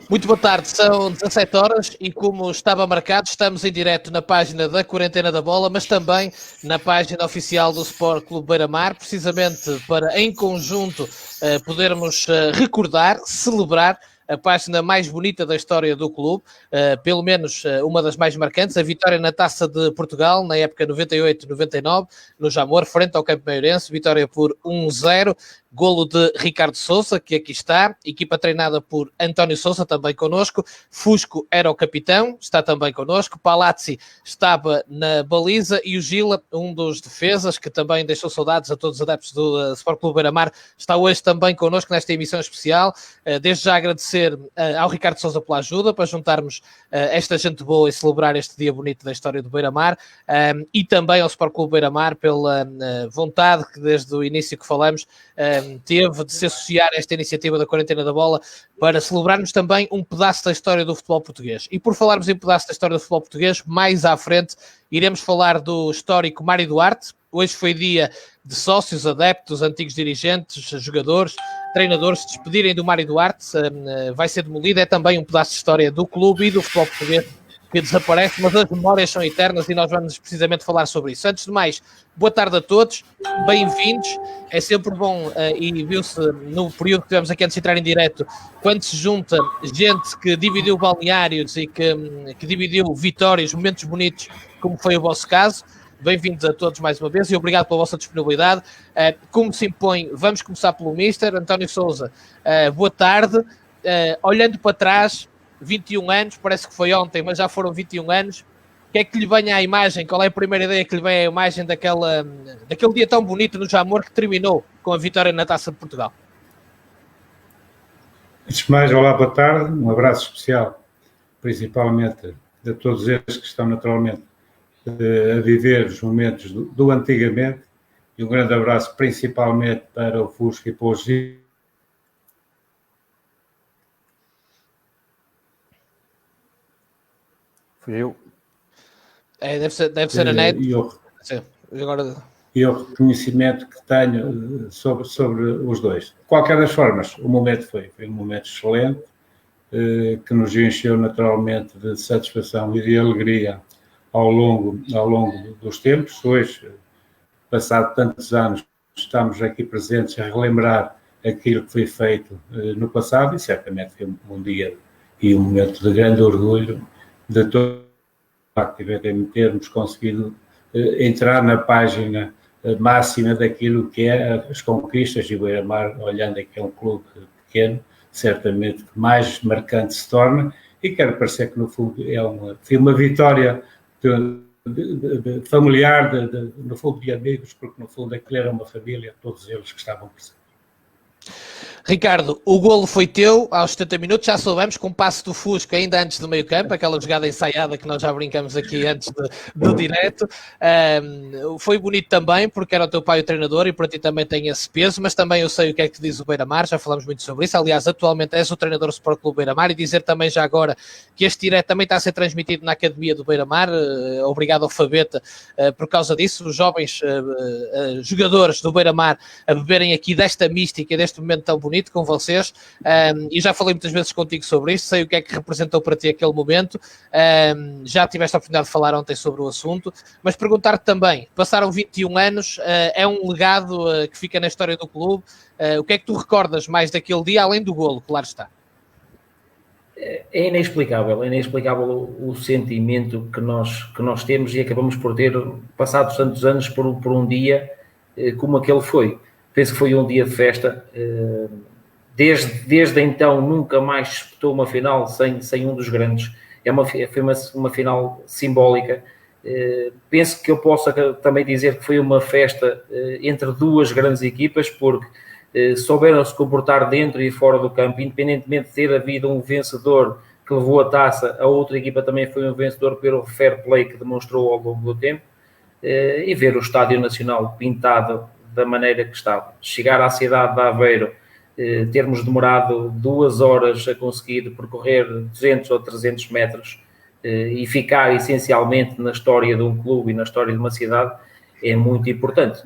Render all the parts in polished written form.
Muito boa tarde, são 17 horas e como estava marcado, estamos em direto na página da Quarentena da Bola, mas também na página oficial do Sport Clube Beira-Mar, precisamente para, em conjunto, podermos recordar, celebrar a página mais bonita da história do clube, pelo menos uma das mais marcantes, a vitória na Taça de Portugal, na época 98-99, no Jamor, frente ao Campo Maiorense, vitória por 1-0, golo de Ricardo Sousa, que aqui está, equipa treinada por António Sousa, também connosco, Fusco era o capitão, está também connosco, Palazzi estava na baliza e o Gila, um dos defesas, que também deixou saudades a todos os adeptos do Sport Clube Beira-Mar, está hoje também connosco nesta emissão especial. Desde já agradecer ao Ricardo Sousa pela ajuda, para juntarmos esta gente boa e celebrar este dia bonito da história do Beira-Mar, e também ao Sport Clube Beira-Mar pela vontade que desde o início que falamos teve de se associar a esta iniciativa da Quarentena da Bola para celebrarmos também um pedaço da história do futebol português. E por falarmos em pedaço da história do futebol português, mais à frente iremos falar do histórico Mário Duarte. Hoje foi dia de sócios, adeptos, antigos dirigentes, jogadores, treinadores se despedirem do Mário Duarte. Vai ser demolido, é também um pedaço de história do clube e do futebol português que desaparece, mas as memórias são eternas e nós vamos precisamente falar sobre isso. Antes de mais, boa tarde a todos, bem-vindos. É sempre bom, e viu-se no período que tivemos aqui antes de entrar em direto, quando se junta gente que dividiu balneários e que dividiu vitórias, momentos bonitos, como foi o vosso caso. Bem-vindos a todos mais uma vez e obrigado pela vossa disponibilidade. Como se impõe, vamos começar pelo Mister António Sousa. Boa tarde. Olhando para trás, 21 anos, parece que foi ontem, mas já foram 21 anos. O que é que lhe vem à imagem? Qual é a primeira ideia que lhe vem à imagem daquele dia tão bonito no Jamor que terminou com a vitória na Taça de Portugal? Antes de mais, olá, boa tarde. Um abraço especial, principalmente a todos eles que estão naturalmente a viver os momentos do antigamente, e um grande abraço principalmente para o Fusco e para o Gil. Fui eu. Deve ser a net. E o reconhecimento que tenho sobre os dois. De qualquer das formas, o momento foi um momento excelente, que nos encheu naturalmente de satisfação e de alegria ao longo dos tempos. Hoje, passado tantos anos, estamos aqui presentes a relembrar aquilo que foi feito no passado, e certamente foi um dia e um momento de grande orgulho de todos termos conseguido entrar na página máxima daquilo que é as conquistas, e o Beira-Mar, olhando aqui, é um clube pequeno, certamente que mais marcante se torna, e quero parecer que no fundo foi uma vitória familiar, no fundo de amigos, porque no fundo aquilo era uma família, todos eles que estavam presentes. Ricardo, o golo foi teu aos 70 minutos, já soubemos, com um passo do Fusco ainda antes do meio campo, aquela jogada ensaiada que nós já brincamos aqui antes do direto. Foi bonito também, porque era o teu pai o treinador e para ti também tem esse peso, mas também eu sei o que é que te diz o Beira-Mar, já falamos muito sobre isso. Aliás, atualmente és o treinador do Sport Clube Beira-Mar, e dizer também já agora que este direto também está a ser transmitido na Academia do Beira-Mar, obrigado ao Fabeta por causa disso, os jovens jogadores do Beira-Mar a beberem aqui desta mística, deste momento tão bonito com vocês, e já falei muitas vezes contigo sobre isto, sei o que é que representou para ti aquele momento, já tiveste a oportunidade de falar ontem sobre o assunto, mas perguntar-te também, passaram 21 anos, é um legado que fica na história do clube, o que é que tu recordas mais daquele dia, além do golo, claro está? É inexplicável o sentimento que nós temos, e acabamos por ter, passados tantos anos, por um dia como aquele foi. Penso que foi um dia de festa. Desde então nunca mais disputou uma final sem um dos grandes. Foi uma final simbólica. Penso que eu posso também dizer que foi uma festa entre duas grandes equipas, porque souberam se comportar dentro e fora do campo, independentemente de ter havido um vencedor que levou a taça, a outra equipa também foi um vencedor pelo fair play que demonstrou ao longo do tempo, e ver o Estádio Nacional pintado da maneira que estava. Chegar à cidade de Aveiro, termos demorado 2 horas a conseguir percorrer 200 ou 300 metros e ficar essencialmente na história de um clube e na história de uma cidade, é muito importante.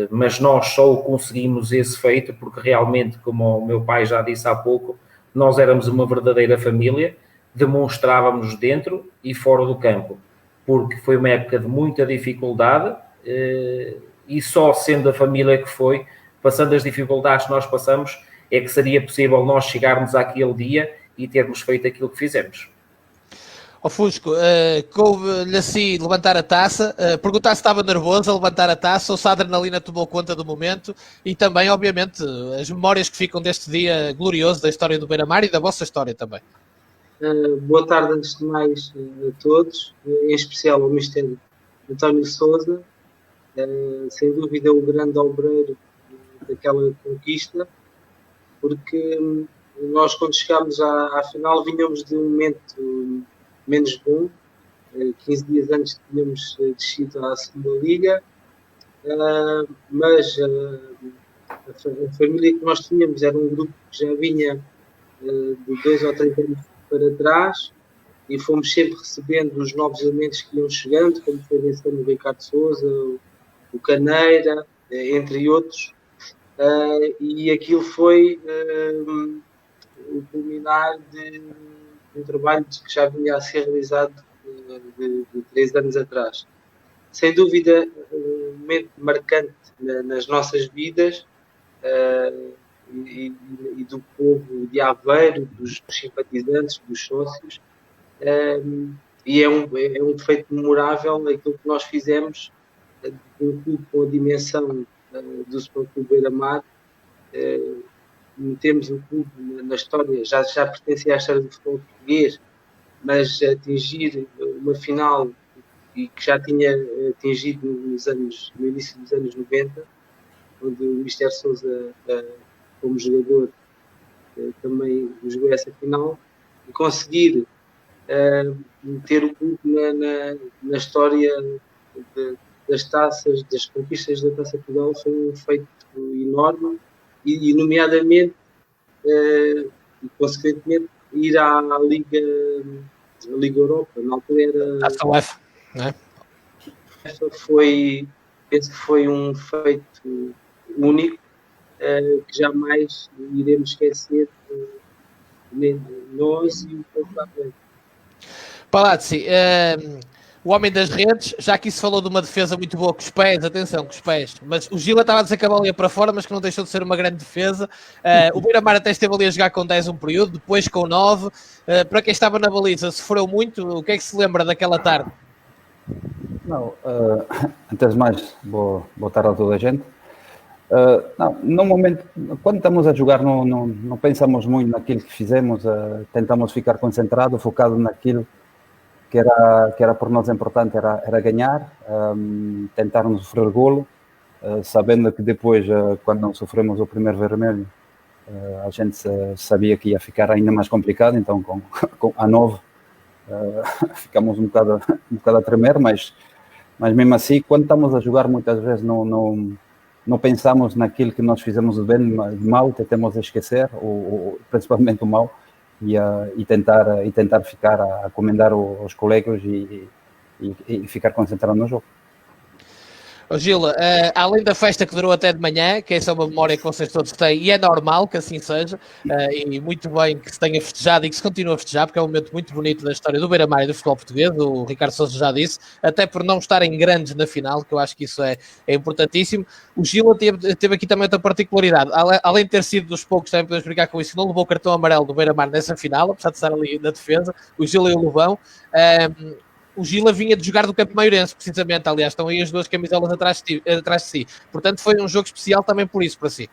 Mas nós só conseguimos esse feito porque realmente, como o meu pai já disse há pouco, nós éramos uma verdadeira família, demonstrávamos dentro e fora do campo, porque foi uma época de muita dificuldade, e só sendo a família que foi, passando as dificuldades que nós passamos, é que seria possível nós chegarmos àquele dia e termos feito aquilo que fizemos. Fusco, coube-lhe assim levantar a taça, perguntar se estava nervoso a levantar a taça ou se a adrenalina tomou conta do momento e também, obviamente, as memórias que ficam deste dia glorioso da história do Beira-Mar e da vossa história também. Boa tarde, antes de mais, a todos, em especial ao Mr. António Sousa, sem dúvida o grande obreiro daquela conquista, porque nós, quando chegámos à final, vinhamos de um momento menos bom. 15 dias antes tínhamos descido à segunda liga, mas a família que nós tínhamos era um grupo que já vinha de 2 ou 3 anos para trás, e fomos sempre recebendo os novos elementos que iam chegando, como foi vencendo o Ricardo Sousa, o Caneira, entre outros, e aquilo foi o culminar de um trabalho que já vinha a ser realizado de 3 anos atrás. Sem dúvida, um momento marcante nas nossas vidas, e do povo de Aveiro, dos simpatizantes, dos sócios, e é um feito memorável aquilo que nós fizemos, um clube com a dimensão do Sport Clube Beira-Mar. Metemos o clube na história, já pertencia à história do futebol português, mas atingir uma final e que já tinha atingido no início dos anos 90, onde o Mr. Sousa, como jogador, também jogou essa final, e conseguir meter o clube na história das taças, das conquistas da Taça Portugal, foi um feito enorme, e nomeadamente, e consequentemente, ir à Liga Europa. Na altura era... Taça UEFA, não é? Penso que foi um feito único, que jamais iremos esquecer, nem nós e o povo da frente. Palazzi, o homem das redes, já que se falou de uma defesa muito boa com os pés, atenção, com os pés, mas o Gila estava a dizer que a bola ia para fora, mas que não deixou de ser uma grande defesa. O Beira-Mar até esteve ali a jogar com 10 um período, depois com 9. Para quem estava na baliza, sofreu muito. O que é que se lembra daquela tarde? Não, antes de mais, boa tarde a toda a gente. No momento, quando estamos a jogar, não pensamos muito naquilo que fizemos, tentamos ficar concentrados, focados naquilo que era por nós importante, era ganhar, tentar não sofrer golo, sabendo que depois, quando não sofremos o primeiro vermelho, a gente sabia que ia ficar ainda mais complicado, então com a 9 ficamos um bocado a tremer, mas mesmo assim, quando estamos a jogar, muitas vezes não pensamos naquilo que nós fizemos de bem, de mal, tentamos esquecer, principalmente o mal, e tentar ficar a comandar os colegas e ficar concentrado no jogo. Gil, além da festa que durou até de manhã, que essa é uma memória que vocês todos têm, e é normal que assim seja, e muito bem que se tenha festejado e que se continue a festejar, porque é um momento muito bonito da história do Beira-Mar e do futebol português, o Ricardo Sousa já disse, até por não estarem grandes na final, que eu acho que isso é importantíssimo. O Gil teve aqui também outra particularidade, além de ter sido dos poucos, também podemos brincar com isso, não levou o cartão amarelo do Beira-Mar nessa final, apesar de estar ali na defesa, o Gil e o Levão. O Gila vinha de jogar do Campo Maiorense, precisamente, aliás, estão aí as duas camisolas atrás de si. Portanto, foi um jogo especial também por isso, para si.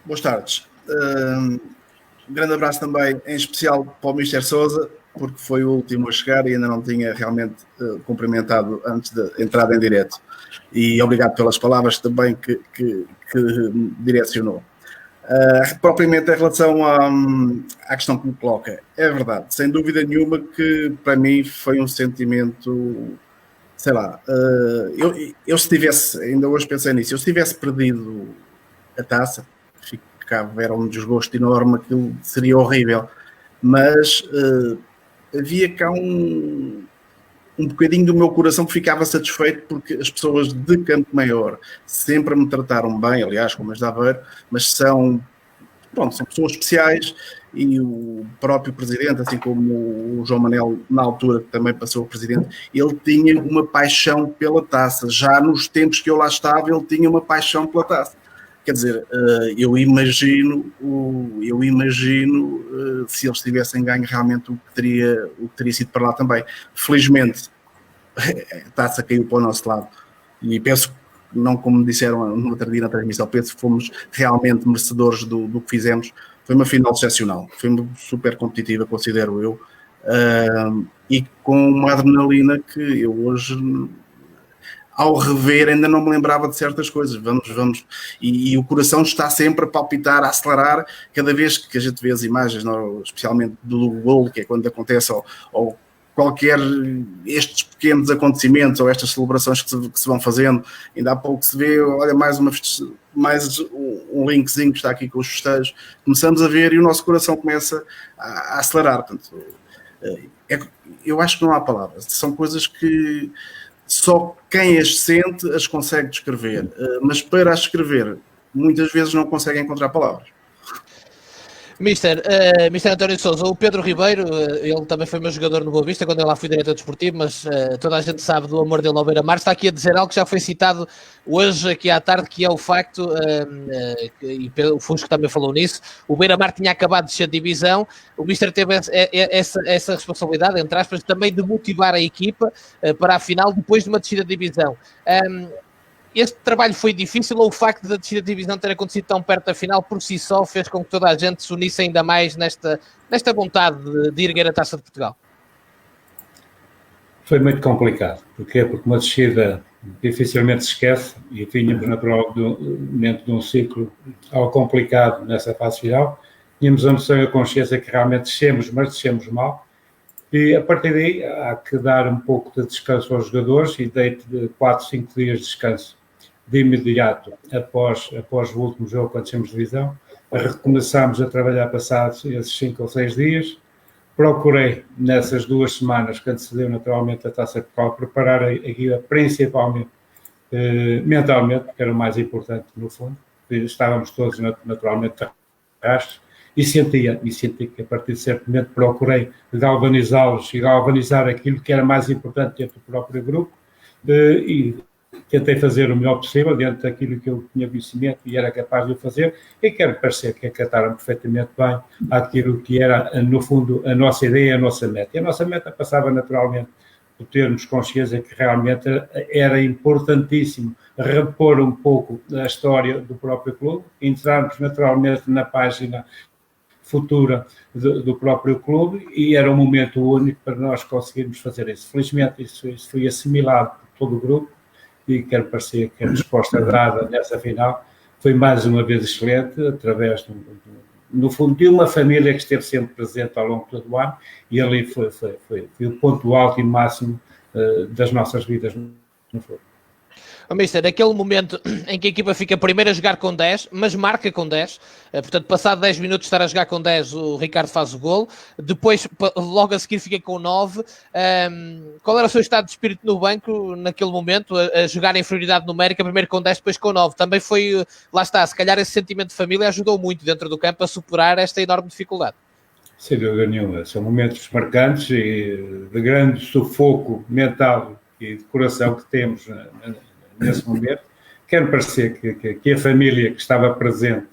Boas tardes. Um grande abraço também, em especial para o Mr. Sousa, porque foi o último a chegar e ainda não tinha realmente cumprimentado antes da entrada em direto. E obrigado pelas palavras também que direcionou. Propriamente em relação à questão que me coloca, é verdade, sem dúvida nenhuma que para mim foi um sentimento, sei lá, eu se tivesse, ainda hoje pensei nisso, eu se tivesse perdido a taça, era um desgosto enorme, aquilo seria horrível, mas havia cá um bocadinho do meu coração que ficava satisfeito porque as pessoas de Campo Maior sempre me trataram bem, aliás, como as de Aveiro, mas são pessoas especiais e o próprio presidente, assim como o João Manel, na altura, que também passou o presidente, ele tinha uma paixão pela taça. Já nos tempos que eu lá estava, ele tinha uma paixão pela taça. Quer dizer, eu imagino se eles tivessem ganho realmente o que teria sido para lá também. Felizmente, a taça caiu para o nosso lado. E penso, não como disseram no outro dia na transmissão, penso que fomos realmente merecedores do que fizemos. Foi uma final excepcional, foi super competitiva, considero eu, e com uma adrenalina que eu hoje, ao rever, ainda não me lembrava de certas coisas. Vamos, e o coração está sempre a palpitar, a acelerar, cada vez que a gente vê as imagens, não, especialmente do gol, que é quando acontece, ou qualquer estes pequenos acontecimentos ou estas celebrações que se vão fazendo. Ainda há pouco se vê, olha, mais um linkzinho que está aqui com os festejos, começamos a ver e o nosso coração começa a acelerar. Portanto, eu acho que não há palavras, são coisas que só quem as sente as consegue descrever, mas para as escrever muitas vezes não consegue encontrar palavras. Mister António Sousa, o Pedro Ribeiro, ele também foi meu jogador no Boa Vista quando eu lá fui diretor desportivo, mas toda a gente sabe do amor dele ao Beira-Mar. Está aqui a dizer algo que já foi citado hoje aqui à tarde, que é o facto, e o Fusco também falou nisso, o Beira-Mar tinha acabado de ser divisão, o Mister teve essa responsabilidade, entre aspas, também de motivar a equipa para a final depois de uma descida de divisão. Este trabalho foi difícil ou o facto da descida de divisão ter acontecido tão perto da final por si só fez com que toda a gente se unisse ainda mais nesta vontade de erguer a Taça de Portugal? Foi muito complicado. Porquê? Porque uma descida dificilmente se esquece e vínhamos naturalmente de um ciclo algo complicado nessa fase final. Tínhamos a noção e a consciência que realmente descemos, mas descemos mal. E a partir daí há que dar um pouco de descanso aos jogadores e dei de 4, 5 dias de descanso de imediato após o último jogo, quando descemos de divisão. Recomeçámos a trabalhar passados esses 5 ou 6 dias. Procurei, nessas 2 semanas que antecedeu naturalmente a Taça de Portugal, preparar a equipa principalmente mentalmente, que era o mais importante no fundo. Estávamos todos naturalmente rastros e senti que a partir de certo momento procurei galvanizá-los e galvanizar aquilo que era mais importante dentro do próprio grupo e tentei fazer o melhor possível dentro daquilo que eu tinha conhecimento e era capaz de o fazer, e quero parecer que acataram perfeitamente bem aquilo que era, no fundo, a nossa ideia, a nossa meta. E a nossa meta passava naturalmente por termos consciência que realmente era importantíssimo repor um pouco a história do próprio clube, entrarmos naturalmente na página futura do próprio clube, e era um momento único para nós conseguirmos fazer isso. Felizmente isso foi assimilado por todo o grupo, e quero parecer que a resposta dada nessa final foi mais uma vez excelente, através, no fundo, de uma família que esteve sempre presente ao longo de todo o ano, e ali foi o ponto alto e máximo das nossas vidas no fundo. Mister, naquele momento em que a equipa fica primeiro a jogar com 10, mas marca com 10, portanto, passado 10 minutos de estar a jogar com 10, o Ricardo faz o golo, depois, logo a seguir, fica com 9. Qual era o seu estado de espírito no banco naquele momento, a jogar em inferioridade numérica, primeiro com 10, depois com 9? Também foi, lá está, se calhar esse sentimento de família ajudou muito dentro do campo a superar esta enorme dificuldade. Sem dúvida nenhuma, são momentos marcantes e de grande sufoco mental e de coração que temos nesse momento. Quero parecer que a família que estava presente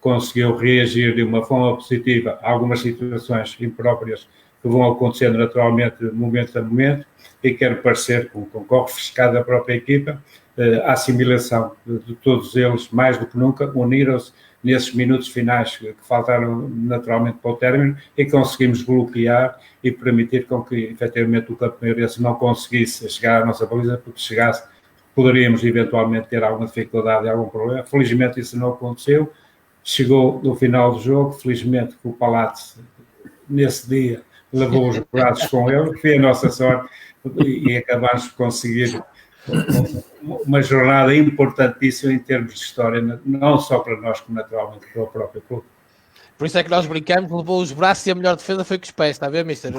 conseguiu reagir de uma forma positiva a algumas situações impróprias que vão acontecendo naturalmente momento a momento, e quero parecer com o corpo refrescado da própria equipa, a assimilação de todos eles, mais do que nunca, uniram-se nesses minutos finais que faltaram naturalmente para o término, e conseguimos bloquear e permitir com que efetivamente o Campo Maiorense não conseguisse chegar à nossa baliza, porque chegasse poderíamos eventualmente ter alguma dificuldade e algum problema. Felizmente isso não aconteceu. Chegou no final do jogo, felizmente que o Palazzo nesse dia levou os braços com ele, que foi a nossa sorte, e acabámos por conseguir uma jornada importantíssima em termos de história, não só para nós, como naturalmente para o próprio clube. Por isso é que nós brincamos, levou os braços e a melhor defesa foi com os pés, está a ver, mister?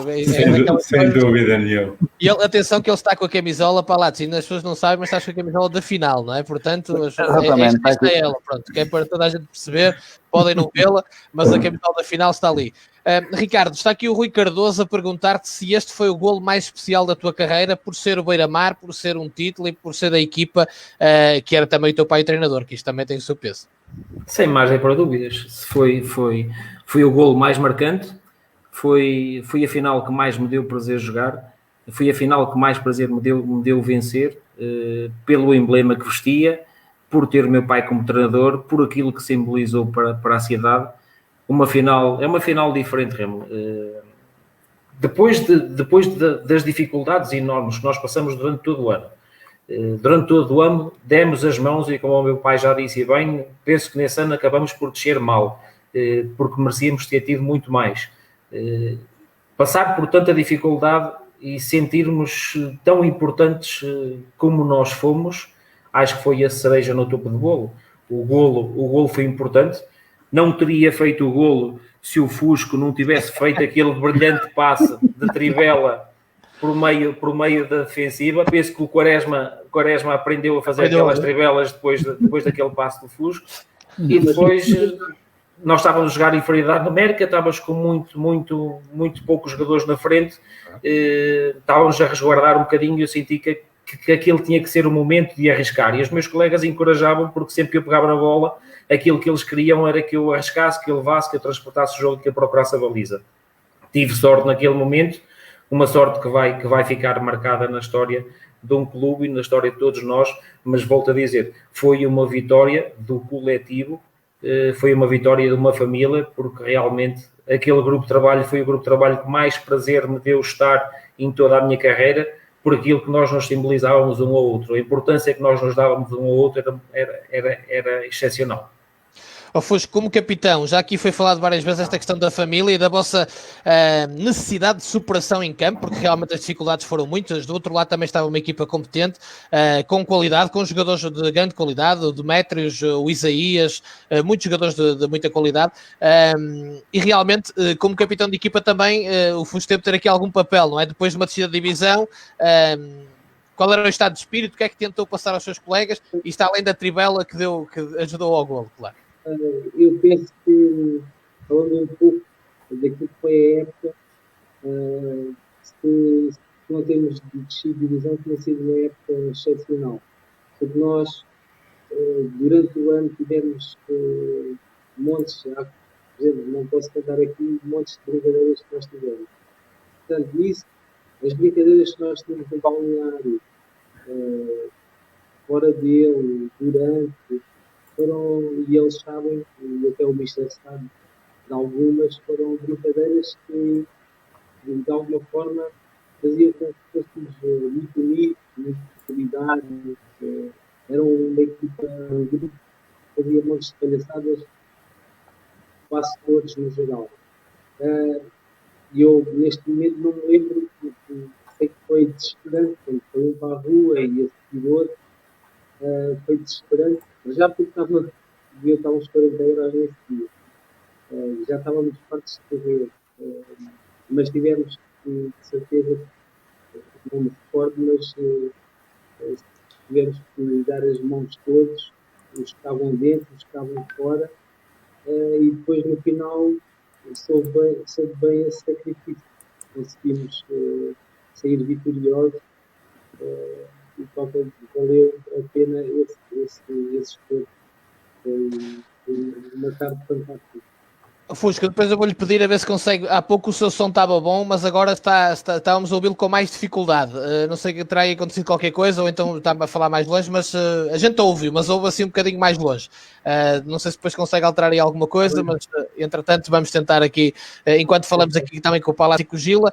Sem dúvida nenhuma. E ele, atenção que ele está com a camisola, para lá, as pessoas não sabem, mas está com a camisola da final, não é? Portanto, esta é ela, pronto, que é para toda a gente perceber, podem não vê-la, mas a camisola da final está ali. Ricardo, está aqui o Rui Cardoso a perguntar-te se este foi o golo mais especial da tua carreira, por ser o Beira-Mar, por ser um título e por ser da equipa que era também o teu pai e treinador, que isto também tem o seu peso. Sem margem para dúvidas. Foi o golo mais marcante, foi a final que mais me deu prazer jogar, foi a final que mais prazer me deu vencer, pelo emblema que vestia, por ter o meu pai como treinador, por aquilo que simbolizou para a cidade. É uma final diferente, Remo. Depois das dificuldades enormes que nós passamos durante todo o ano, demos as mãos e, como o meu pai já disse bem, penso que nesse ano acabamos por descer mal, porque merecíamos ter tido muito mais. Passar por tanta dificuldade e sentirmos tão importantes como nós fomos, acho que foi a cereja no topo do bolo. O golo foi importante. Não teria feito o golo se o Fusco não tivesse feito aquele brilhante passe de trivela por meio da defensiva. Penso que o Quaresma aprendeu a fazer aquelas trivelas depois daquele passe do Fusco. E depois nós estávamos a jogar em inferioridade numérica, estávamos com muito poucos jogadores na frente, estávamos a resguardar um bocadinho e eu senti que aquele tinha que ser o momento de arriscar. E os meus colegas encorajavam, porque sempre que eu pegava na bola, aquilo que eles queriam era que eu arriscasse, que eu levasse, que eu transportasse o jogo, que eu procurasse a baliza. Tive sorte naquele momento, uma sorte que vai ficar marcada na história de um clube e na história de todos nós, mas volto a dizer, foi uma vitória do coletivo, foi uma vitória de uma família, porque realmente aquele grupo de trabalho foi o grupo de trabalho que mais prazer me deu estar em toda a minha carreira, por aquilo que nós nos simbolizávamos um ao outro. A importância que nós nos dávamos um ao outro era excepcional. Fusco, como capitão, já aqui foi falado várias vezes esta questão da família e da vossa necessidade de superação em campo, porque realmente as dificuldades foram muitas. Do outro lado também estava uma equipa competente, com qualidade, com jogadores de grande qualidade, o Demétrios, o Isaías, muitos jogadores de muita qualidade, e realmente, como capitão de equipa também, o Fusco teve de ter aqui algum papel, não é? Depois de uma descida de divisão, qual era o estado de espírito, o que é que tentou passar aos seus colegas, e está além da trivela que ajudou ao golo, claro. Eu penso que, falando um pouco daquilo que foi a época, se não temos descido de divisão, tinha sido uma época excepcional. Porque nós, durante o ano, tivemos montes, por exemplo, não posso contar aqui, montes de brincadeiras que nós tivemos. Portanto, isso, as brincadeiras que nós tínhamos no balneário, fora dele, durante, e eles sabem, e até o Mister sabe, de algumas foram brincadeiras que, de alguma forma, faziam com que fôssemos muito unidos, muito solidários. Eram uma equipa, um grupo que fazia montes de palhaçadas, quase todos no geral. E eu, neste momento, não me lembro, sei que foi desesperante, quando foi um para a rua e esse seguidor, foi desesperante. Já porque devia estar uns 40 euros nesse dia. Já estávamos fartos de correr, mas tivemos, de certeza, não me recordo, mas tivemos que dar as mãos todos, os que estavam dentro, os que estavam fora, e depois no final soube bem esse sacrifício. Conseguimos sair vitoriosos. E valeu a pena esse esforço. Foi uma tarde fantástica. Fusco, depois eu vou-lhe pedir a ver se consegue. Há pouco o seu som estava bom, mas agora estávamos a ouvi-lo com mais dificuldade. Não sei que terá acontecido qualquer coisa, ou então está-me a falar mais longe, mas a gente ouviu, mas ouve assim um bocadinho mais longe. Não sei se depois consegue alterar aí alguma coisa, mas entretanto vamos tentar aqui, enquanto falamos aqui também com o Palazzi e com o Gila.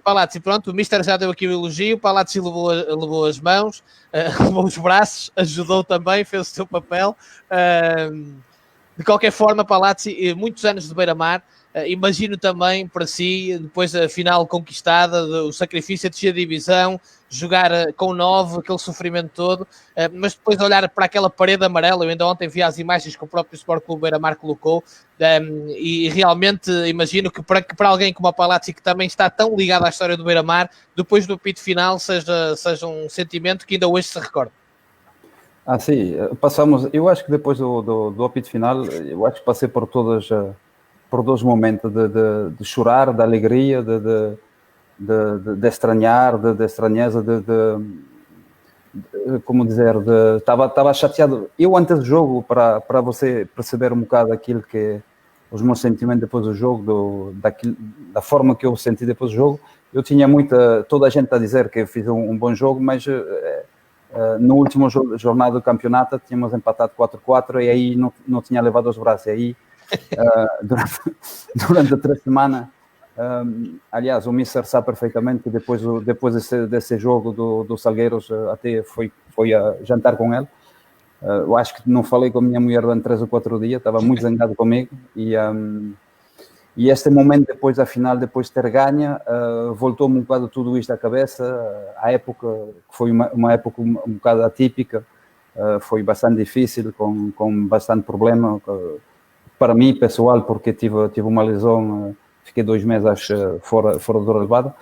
Palazzi, pronto, o Mister já deu aqui o elogio, o Palazzi levou as mãos, levou os braços, ajudou também, fez o seu papel. De qualquer forma, Palazzi, muitos anos de Beira-Mar, imagino também para si, depois da final conquistada, o sacrifício de descer a divisão, jogar com 9, aquele sofrimento todo, mas depois olhar para aquela parede amarela. Eu ainda ontem vi as imagens que o próprio Sport Clube Beira-Mar colocou, e realmente imagino que para alguém como o Palazzi, que também está tão ligado à história do Beira-Mar, depois do apito final seja um sentimento que ainda hoje se recorda. Sim, passamos, eu acho que depois do apito final, eu acho que passei por todas por 2 momentos de chorar, de alegria, de estranhar, de estranheza, como dizer, estava chateado. Eu antes do jogo, para você perceber um bocado aquilo que os meus sentimentos depois do jogo, da forma que eu senti depois do jogo, eu tinha toda a gente a dizer que eu fiz um bom jogo, mas no último jornada do campeonato tínhamos empatado 4-4 e aí não tinha levado os braços. E aí, durante 3 semanas, aliás, o Mister sabe perfeitamente que depois desse jogo do Salgueiros, até foi a jantar com ele. Eu acho que não falei com a minha mulher durante 3 ou 4 dias, estava muito zangado comigo e este momento depois da final, depois de ter ganho, voltou-me um bocado tudo isto à cabeça. A época, que foi uma época um bocado atípica, foi bastante difícil, com bastante problema para mim, pessoal, porque tive uma lesão, fiquei 2 meses fora do relevado,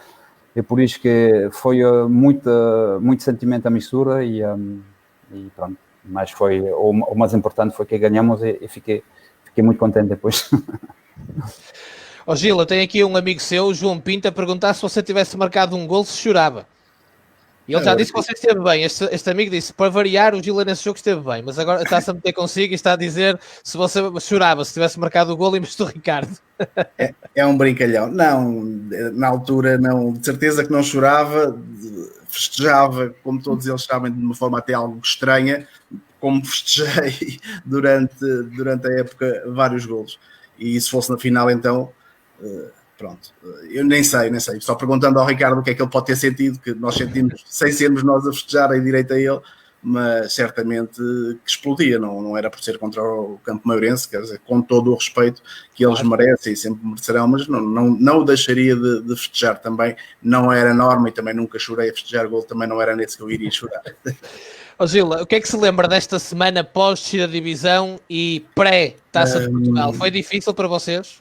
e por isso que foi muito sentimento à mistura e pronto. Mas o mais importante foi que ganhamos e fiquei muito contente depois. Gil, eu tenho aqui um amigo seu, o João Pinto, a perguntar se você tivesse marcado um gol, se chorava. E ele já disse que você esteve bem. Este amigo disse, para variar, o Gil nesse jogo esteve bem, mas agora está-se a meter consigo e está a dizer se você chorava, se tivesse marcado o gol, e mas do Ricardo. É um brincalhão. Não, na altura não, de certeza que não chorava, festejava, como todos eles sabem, de uma forma até algo estranha, como festejei durante a época vários golos. E se fosse na final, então, pronto, eu nem sei, só perguntando ao Ricardo o que é que ele pode ter sentido, que nós sentimos, sem sermos nós a festejar em direito a ele, mas certamente que explodia, não era por ser contra o Campo Maiorense, quer dizer, com todo o respeito que eles merecem e sempre merecerão, mas não o deixaria de festejar também, não era norma e também nunca chorei a festejar gol, também não era nesse que eu iria chorar. Gil, o que é que se lembra desta semana pós-descida da divisão e pré-Taça de Portugal? Foi difícil para vocês?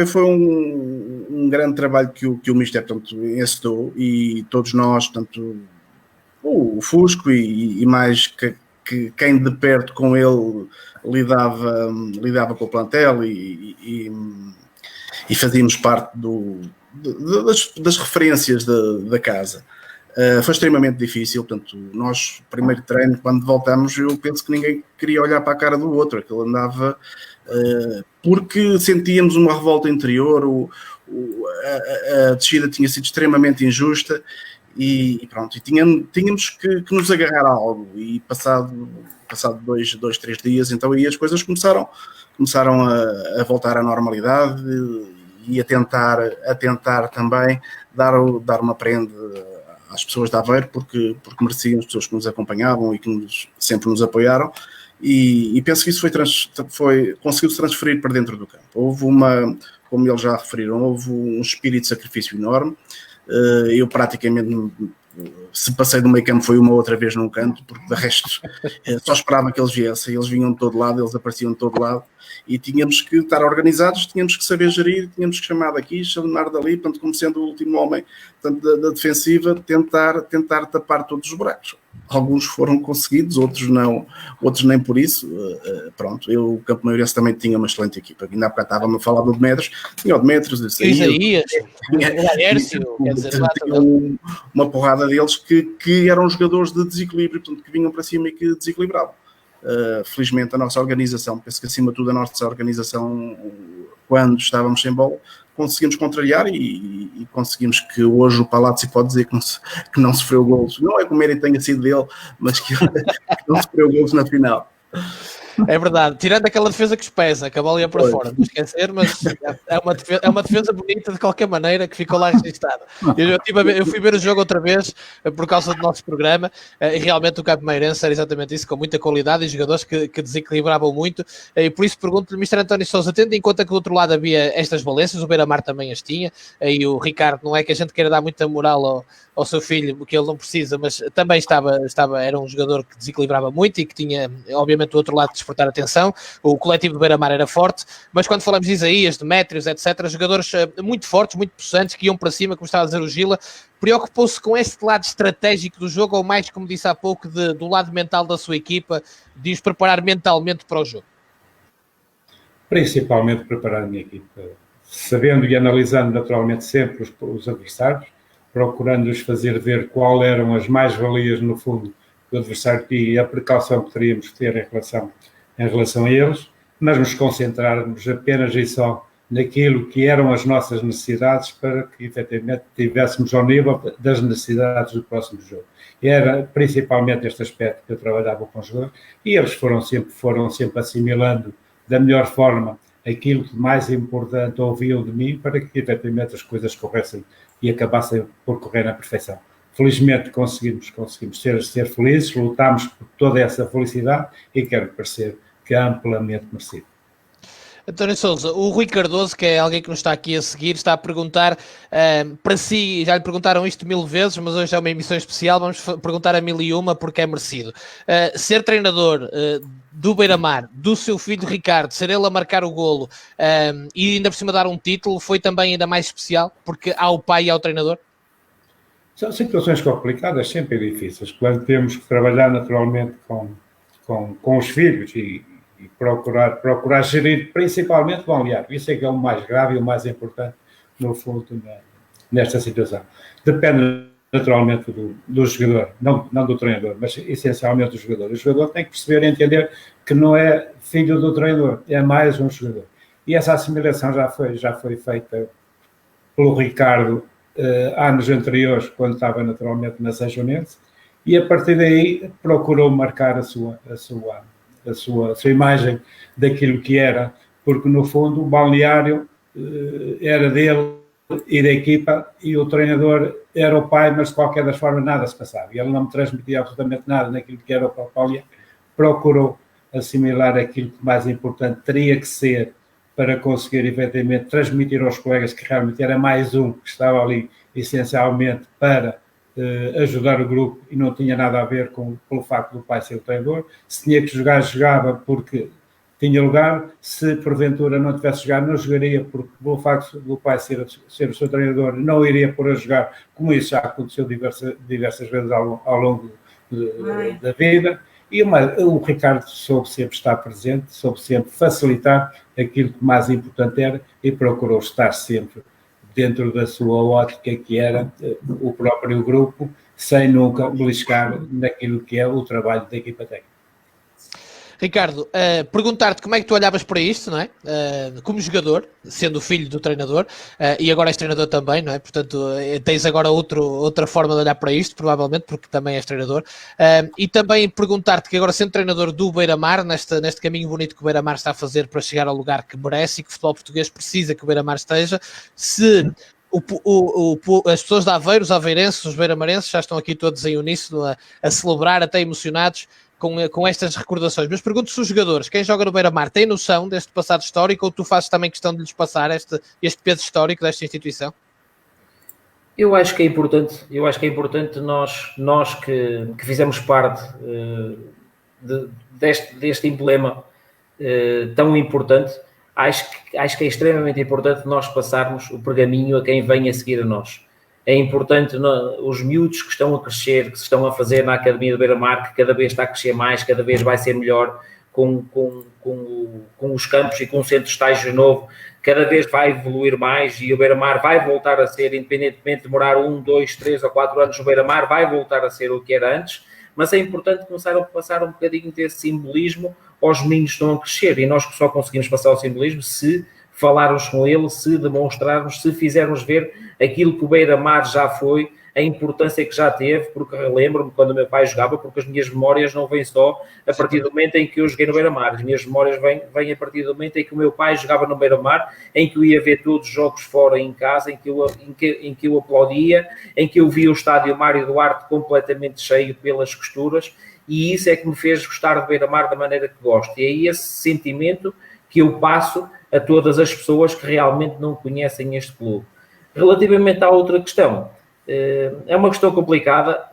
Foi um grande trabalho que o Mister encetou e todos nós, tanto o Fusco e mais que quem de perto com ele lidava com o plantel e fazíamos parte das referências da casa. Foi extremamente difícil, portanto, nós, primeiro treino, quando voltamos, eu penso que ninguém queria olhar para a cara do outro, aquilo andava, porque sentíamos uma revolta interior, a descida tinha sido extremamente injusta e pronto, e tínhamos que nos agarrar a algo, e passado 2-3 dias, então aí as coisas começaram a voltar à normalidade e a tentar também dar uma prenda às pessoas de Aveiro, porque mereciam as pessoas que nos acompanhavam e que sempre nos apoiaram, e penso que isso conseguiu-se transferir para dentro do campo. Houve como eles já referiram, houve um espírito de sacrifício enorme. Eu praticamente, se passei do meio campo, foi uma outra vez num canto, porque de resto só esperava que eles viessem, eles vinham de todo lado, eles apareciam de todo lado, e tínhamos que estar organizados, tínhamos que saber gerir, tínhamos que chamar daqui, chamar dali, portanto, como sendo o último homem, portanto, da defensiva, tentar tapar todos os buracos. Alguns foram conseguidos, outros não, outros nem por isso. Pronto, o Campo Maiorense também tinha uma excelente equipa. Ainda há bocado estava-me a falar do Demetros, tinha o Demetros, Isaías, quer dizer, uma porrada deles que eram jogadores de desequilíbrio, portanto, que vinham para cima e que desequilibravam. Felizmente a nossa organização, penso que acima de tudo a nossa organização, quando estávamos sem bola, conseguimos contrariar e conseguimos que hoje o Palazzi pode dizer que não sofreu golos. Não é que o mérito tenha sido dele, mas que não sofreu golos na final. É verdade, tirando aquela defesa que os pesa, que a bola ia para fora, não esquecer, mas é uma defesa bonita de qualquer maneira, que ficou lá registada. Eu fui ver o jogo outra vez por causa do nosso programa, e realmente o Campo Maiorense era exatamente isso, com muita qualidade e jogadores que desequilibravam muito, e por isso pergunto-lhe, Mr. António Sousa, tendo em conta que do outro lado havia estas valências, o Beira-Mar também as tinha, e o Ricardo, não é que a gente queira dar muita moral ao seu filho, porque ele não precisa, mas também era um jogador que desequilibrava muito e que tinha, obviamente, do outro lado de despertar atenção. O coletivo do Beira-Mar era forte, mas quando falamos de Isaías, de Demétrios, etc., jogadores muito fortes, muito possantes, que iam para cima, como estava a dizer o Gila, preocupou-se com este lado estratégico do jogo, ou mais, como disse há pouco, do lado mental da sua equipa, de os preparar mentalmente para o jogo? principalmente preparar a minha equipa, sabendo e analisando naturalmente sempre os adversários, procurando-os fazer ver qual eram as mais-valias, no fundo, do adversário e a precaução que teríamos que ter em relação a eles, mas nos concentrarmos apenas e só naquilo que eram as nossas necessidades para que, efetivamente, estivéssemos ao nível das necessidades do próximo jogo. E era principalmente este aspecto que eu trabalhava com os jogadores, e eles foram sempre assimilando da melhor forma aquilo que mais importante ouviam de mim para que, efetivamente, as coisas corressem e acabassem por correr na perfeição. Felizmente conseguimos ser felizes, lutámos por toda essa felicidade e quero parecer que é amplamente merecido. António Sousa, o Rui Cardoso, que é alguém que nos está aqui a seguir, está a perguntar para si, já lhe perguntaram isto 1000 vezes, mas hoje é uma emissão especial, vamos perguntar a 1001 porque é merecido. Ser treinador do Beira-Mar, do seu filho Ricardo, ser ele a marcar o golo e ainda por cima dar um título, foi também ainda mais especial, porque há o pai e há o treinador? São situações complicadas, sempre difíceis, quando temos que trabalhar naturalmente com os filhos e procurar gerir principalmente o balneário. Isso é que é o mais grave e o mais importante, no fundo, nesta situação. Depende naturalmente do jogador, não do treinador, mas essencialmente do jogador. O jogador tem que perceber e entender que não é filho do treinador, é mais um jogador. E essa assimilação já foi feita pelo Ricardo anos anteriores, quando estava naturalmente na São Joanense, e a partir daí procurou marcar a sua imagem daquilo que era, porque no fundo o balneário era dele e da equipa e o treinador era o pai, mas de qualquer das formas nada se passava. E ele não me transmitia absolutamente nada naquilo que era o balneário. Procurou assimilar aquilo que mais importante teria que ser para conseguir efetivamente transmitir aos colegas que realmente era mais um que estava ali essencialmente para ajudar o grupo e não tinha nada a ver pelo facto do pai ser o treinador. Se tinha que jogar, jogava porque tinha lugar. Se porventura não tivesse jogado, não jogaria porque pelo facto do pai ser o seu treinador, não iria pôr a jogar, como isso já aconteceu diversas vezes ao longo da vida. E o Ricardo soube sempre estar presente, soube sempre facilitar aquilo que mais importante era e procurou estar sempre dentro da sua ótica, que era o próprio grupo, sem nunca beliscar naquilo que é o trabalho da equipa técnica. Ricardo, perguntar-te como é que tu olhavas para isto, não é? Como jogador, sendo filho do treinador, e agora és treinador também, não é? Portanto, tens agora outra forma de olhar para isto, provavelmente, porque também és treinador. E também perguntar-te que agora, sendo treinador do Beira-Mar, neste caminho bonito que o Beira-Mar está a fazer para chegar ao lugar que merece e que o futebol português precisa que o Beira-Mar esteja, se as pessoas de Aveiro, os aveirenses, os beira-marenses, já estão aqui todos em uníssono a celebrar, até emocionados, com estas recordações, mas pergunto se os jogadores, quem joga no Beira-Mar, tem noção deste passado histórico ou tu fazes também questão de lhes passar este peso histórico desta instituição? Eu acho que é importante nós que fizemos parte deste emblema tão importante, acho que é extremamente importante nós passarmos o pergaminho a quem vem a seguir a nós. É importante os miúdos que estão a crescer, que se estão a fazer na Academia do Beira-Mar, que cada vez está a crescer mais, cada vez vai ser melhor com os campos e com o centro de estágio novo, cada vez vai evoluir mais e o Beira-Mar vai voltar a ser, independentemente de demorar 1, 2, 3 ou 4 anos, o Beira-Mar vai voltar a ser o que era antes, mas é importante começar a passar um bocadinho desse simbolismo aos meninos que estão a crescer e nós só conseguimos passar o simbolismo se falarmos com ele, se demonstrarmos, se fizermos ver aquilo que o Beira-Mar já foi, a importância que já teve, porque lembro-me quando o meu pai jogava, porque as minhas memórias não vêm só a partir do momento em que eu joguei no Beira-Mar, as minhas memórias vêm a partir do momento em que o meu pai jogava no Beira-Mar, em que eu ia ver todos os jogos fora em casa, em que eu aplaudia, em que eu via o estádio Mário Duarte completamente cheio pelas costuras, e isso é que me fez gostar do Beira-Mar da maneira que gosto, e é esse sentimento que eu passo a todas as pessoas que realmente não conhecem este clube. Relativamente à outra questão, é uma questão complicada,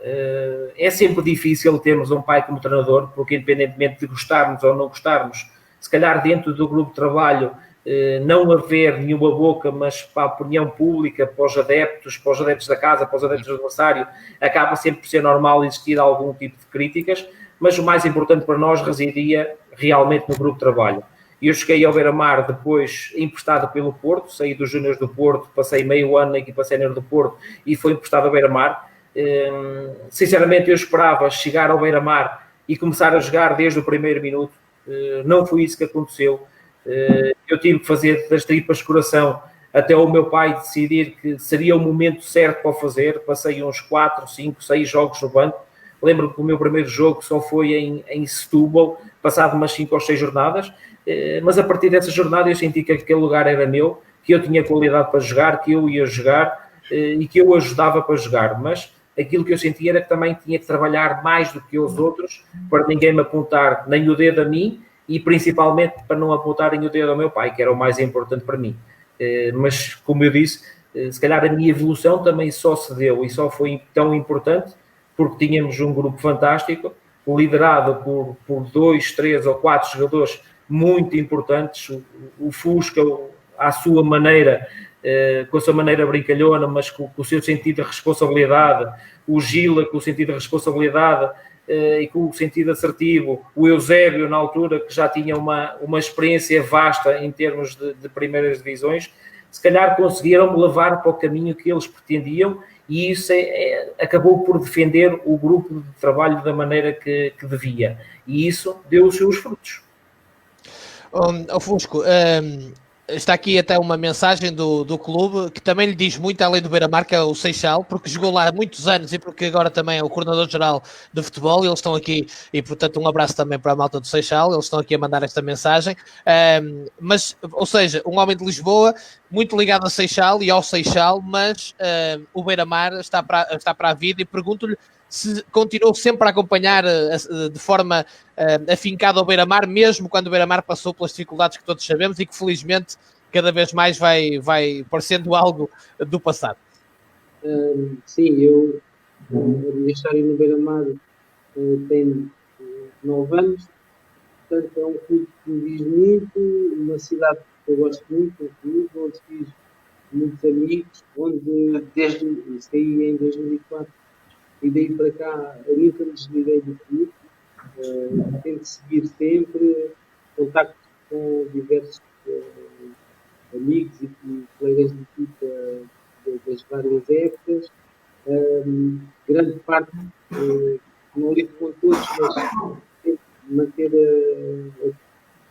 é sempre difícil termos um pai como treinador, porque independentemente de gostarmos ou não gostarmos, se calhar dentro do grupo de trabalho não haver nenhuma boca, mas para a opinião pública, para os adeptos da casa, para os adeptos do adversário, acaba sempre por ser normal existir algum tipo de críticas, mas o mais importante para nós residia realmente no grupo de trabalho. e eu cheguei ao Beira-Mar depois emprestado pelo Porto, saí dos Júniores do Porto, passei meio ano na equipa sénior do Porto e foi emprestado ao Beira-Mar. Sinceramente eu esperava chegar ao Beira-Mar e começar a jogar desde o primeiro minuto, não foi isso que aconteceu. Eu tive que fazer das tripas coração até o meu pai decidir que seria o momento certo para o fazer. Passei uns 4, 5, 6 jogos no banco. Lembro que o meu primeiro jogo só foi em Setúbal, passado umas 5 ou 6 jornadas, mas a partir dessa jornada eu senti que aquele lugar era meu, que eu tinha qualidade para jogar, que eu ia jogar e que eu ajudava para jogar, mas aquilo que eu sentia era que também tinha que trabalhar mais do que os outros, para ninguém me apontar nem o dedo a mim e principalmente para não apontarem o dedo ao meu pai, que era o mais importante para mim. Mas, como eu disse, se calhar a minha evolução também só se deu e só foi tão importante porque tínhamos um grupo fantástico, liderado por 2, 3 ou 4 jogadores muito importantes, o Fusca, à sua maneira, com a sua maneira brincalhona, mas com o seu sentido de responsabilidade, o Gila com o sentido de responsabilidade e com o sentido assertivo, o Eusébio na altura, que já tinha uma experiência vasta em termos de primeiras divisões, se calhar conseguiram levar para o caminho que eles pretendiam e isso acabou por defender o grupo de trabalho da maneira que devia. E isso deu os seus frutos. Fusco, está aqui até uma mensagem do clube que também lhe diz muito além do Beira-Mar, que é o Seixal, porque jogou lá há muitos anos e porque agora também é o coordenador-geral de futebol, e eles estão aqui, e portanto um abraço também para a malta do Seixal, eles estão aqui a mandar esta mensagem, mas, ou seja, um homem de Lisboa, muito ligado a Seixal e ao Seixal, mas o Beira-Mar está para a vida, e pergunto-lhe se continuou sempre a acompanhar de forma afincada ao Beira-Mar, mesmo quando o Beira-Mar passou pelas dificuldades que todos sabemos e que felizmente cada vez mais vai parecendo algo do passado. Sim, a minha história no Beira-Mar tem 9 anos, portanto é um clube que me diz muito, uma cidade que eu gosto muito, um clube onde fiz muitos amigos, onde desde saí em 2004 e daí para cá eu nunca me desliguei do clube, tento seguir sempre, contacto com diversos amigos e colegas de equipa das várias épocas, grande parte, não lido com todos, mas tento manter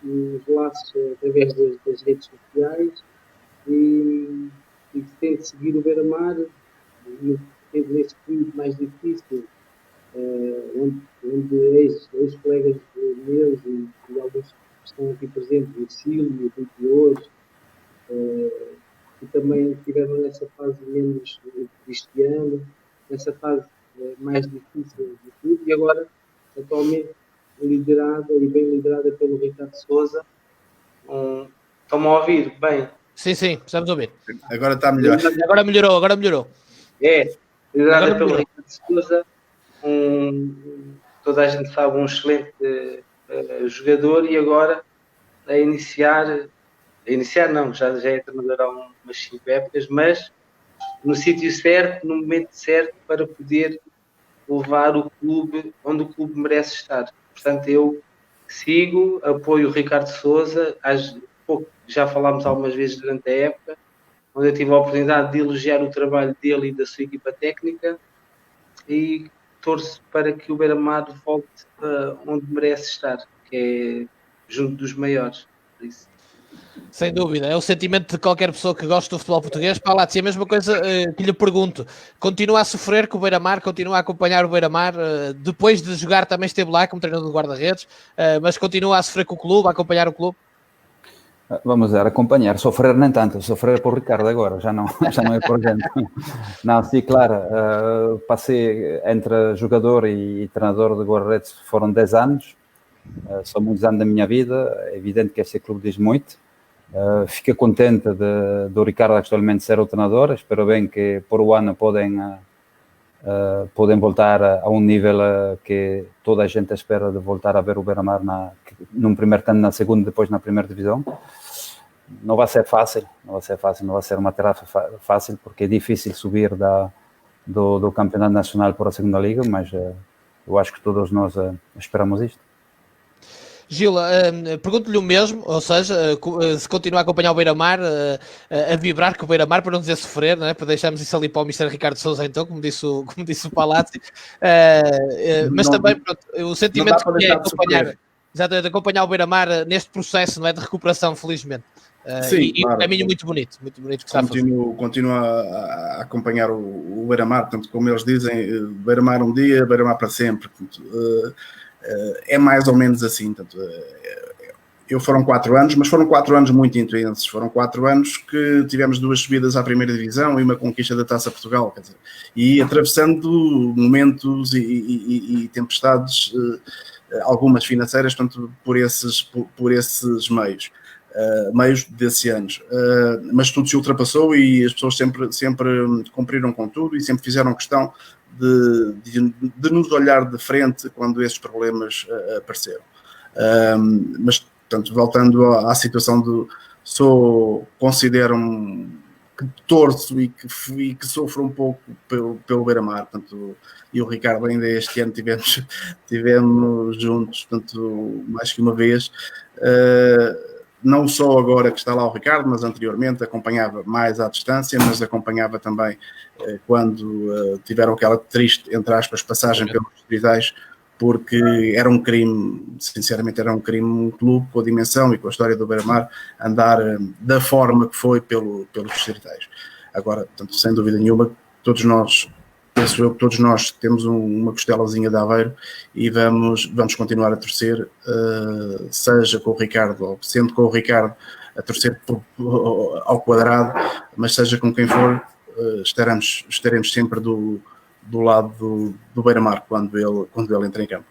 os laços através das redes sociais e tento seguir o Beira-Mar, teve nesse período mais difícil, onde ex-colegas meus e alguns que estão aqui presentes, o Sílio, o Rui que também estiveram nessa fase menos cristiana, nessa fase mais difícil de tudo, e agora, atualmente, liderada e bem liderada pelo Ricardo Sousa. Estão-me a ouvir? Bem? Sim, precisamos ouvir. Agora está melhor. Agora melhorou. Liderada pelo Ricardo Sousa, toda a gente sabe, um excelente jogador, e agora a iniciar não, já é treinador há umas 5 épocas, mas no sítio certo, no momento certo, para poder levar o clube onde o clube merece estar. Portanto, eu sigo, apoio o Ricardo Sousa, já falámos algumas vezes durante a época, onde eu tive a oportunidade de elogiar o trabalho dele e da sua equipa técnica, e torço para que o Beira-Mar volte onde merece estar, que é junto dos maiores. Por isso. Sem dúvida, é o sentimento de qualquer pessoa que gosta do futebol português. Palazzi, a mesma coisa que lhe pergunto, continua a sofrer com o Beira-Mar, continua a acompanhar o Beira-Mar, depois de jogar também esteve lá como treinador do guarda-redes, mas continua a sofrer com o clube, a acompanhar o clube? Vamos ver, acompanhar, sofrer nem tanto, sofrer por Ricardo agora, já não é por gente. Não, sim, claro, passei entre jogador e treinador de guarda-redes, foram 10 anos, são muitos anos da minha vida, é evidente que este clube diz muito. Fiquei contente do Ricardo actualmente ser o treinador, espero bem que por o ano podem voltar a um nível que toda a gente espera de voltar a ver o Beira-Mar num primeiro tempo na segunda, depois na primeira divisão. Não vai ser fácil, não vai ser uma tarefa fácil, porque é difícil subir do campeonato nacional para a segunda liga, mas eu acho que todos nós esperamos isto. Gil, pergunto-lhe o mesmo, ou seja, se continua a acompanhar o Beira-Mar, a vibrar com o Beira-Mar, para não dizer sofrer, não é? Para deixarmos isso ali para o Mr. Ricardo Sousa, então, como disse o Palazzi, mas Não- também pronto, o Não dá sentimento para que é deixar de acompanhar, sofrer. exatamente, acompanhar o Beira-Mar neste processo, não é, de recuperação, felizmente. Sim, E um claro. caminho muito bonito que está a fazer. Continuo a acompanhar o Beira-Mar, portanto, como eles dizem, Beira-Mar um dia, Beira-Mar para sempre. Portanto, é mais ou menos assim. Portanto, foram 4 anos, mas foram 4 anos muito intensos. Foram 4 anos que tivemos 2 subidas à primeira divisão e uma conquista da Taça Portugal. Quer dizer, e atravessando momentos e tempestades, algumas financeiras, portanto, por esses meios. Meios desses anos, mas tudo se ultrapassou e as pessoas sempre cumpriram com tudo e sempre fizeram questão de nos olhar de frente quando esses problemas apareceram. Mas, portanto, voltando à situação considero-me que torço e que sofro um pouco pelo Beira-Mar, portanto, e o Ricardo ainda este ano tivemos juntos, portanto, mais que uma vez. Não só agora que está lá o Ricardo, mas anteriormente acompanhava mais à distância, mas acompanhava também quando tiveram aquela triste, entre aspas, passagem pelos distritais, porque era um crime, sinceramente era um crime, um clube com a dimensão e com a história do Beira-Mar andar da forma que foi pelos distritais. Agora, portanto, sem dúvida nenhuma, penso eu que todos nós temos uma costelazinha de Aveiro e vamos continuar a torcer, seja com o Ricardo, ou sendo com o Ricardo a torcer ao quadrado, mas seja com quem for, estaremos sempre do lado do Beira-Mar quando ele entra em campo.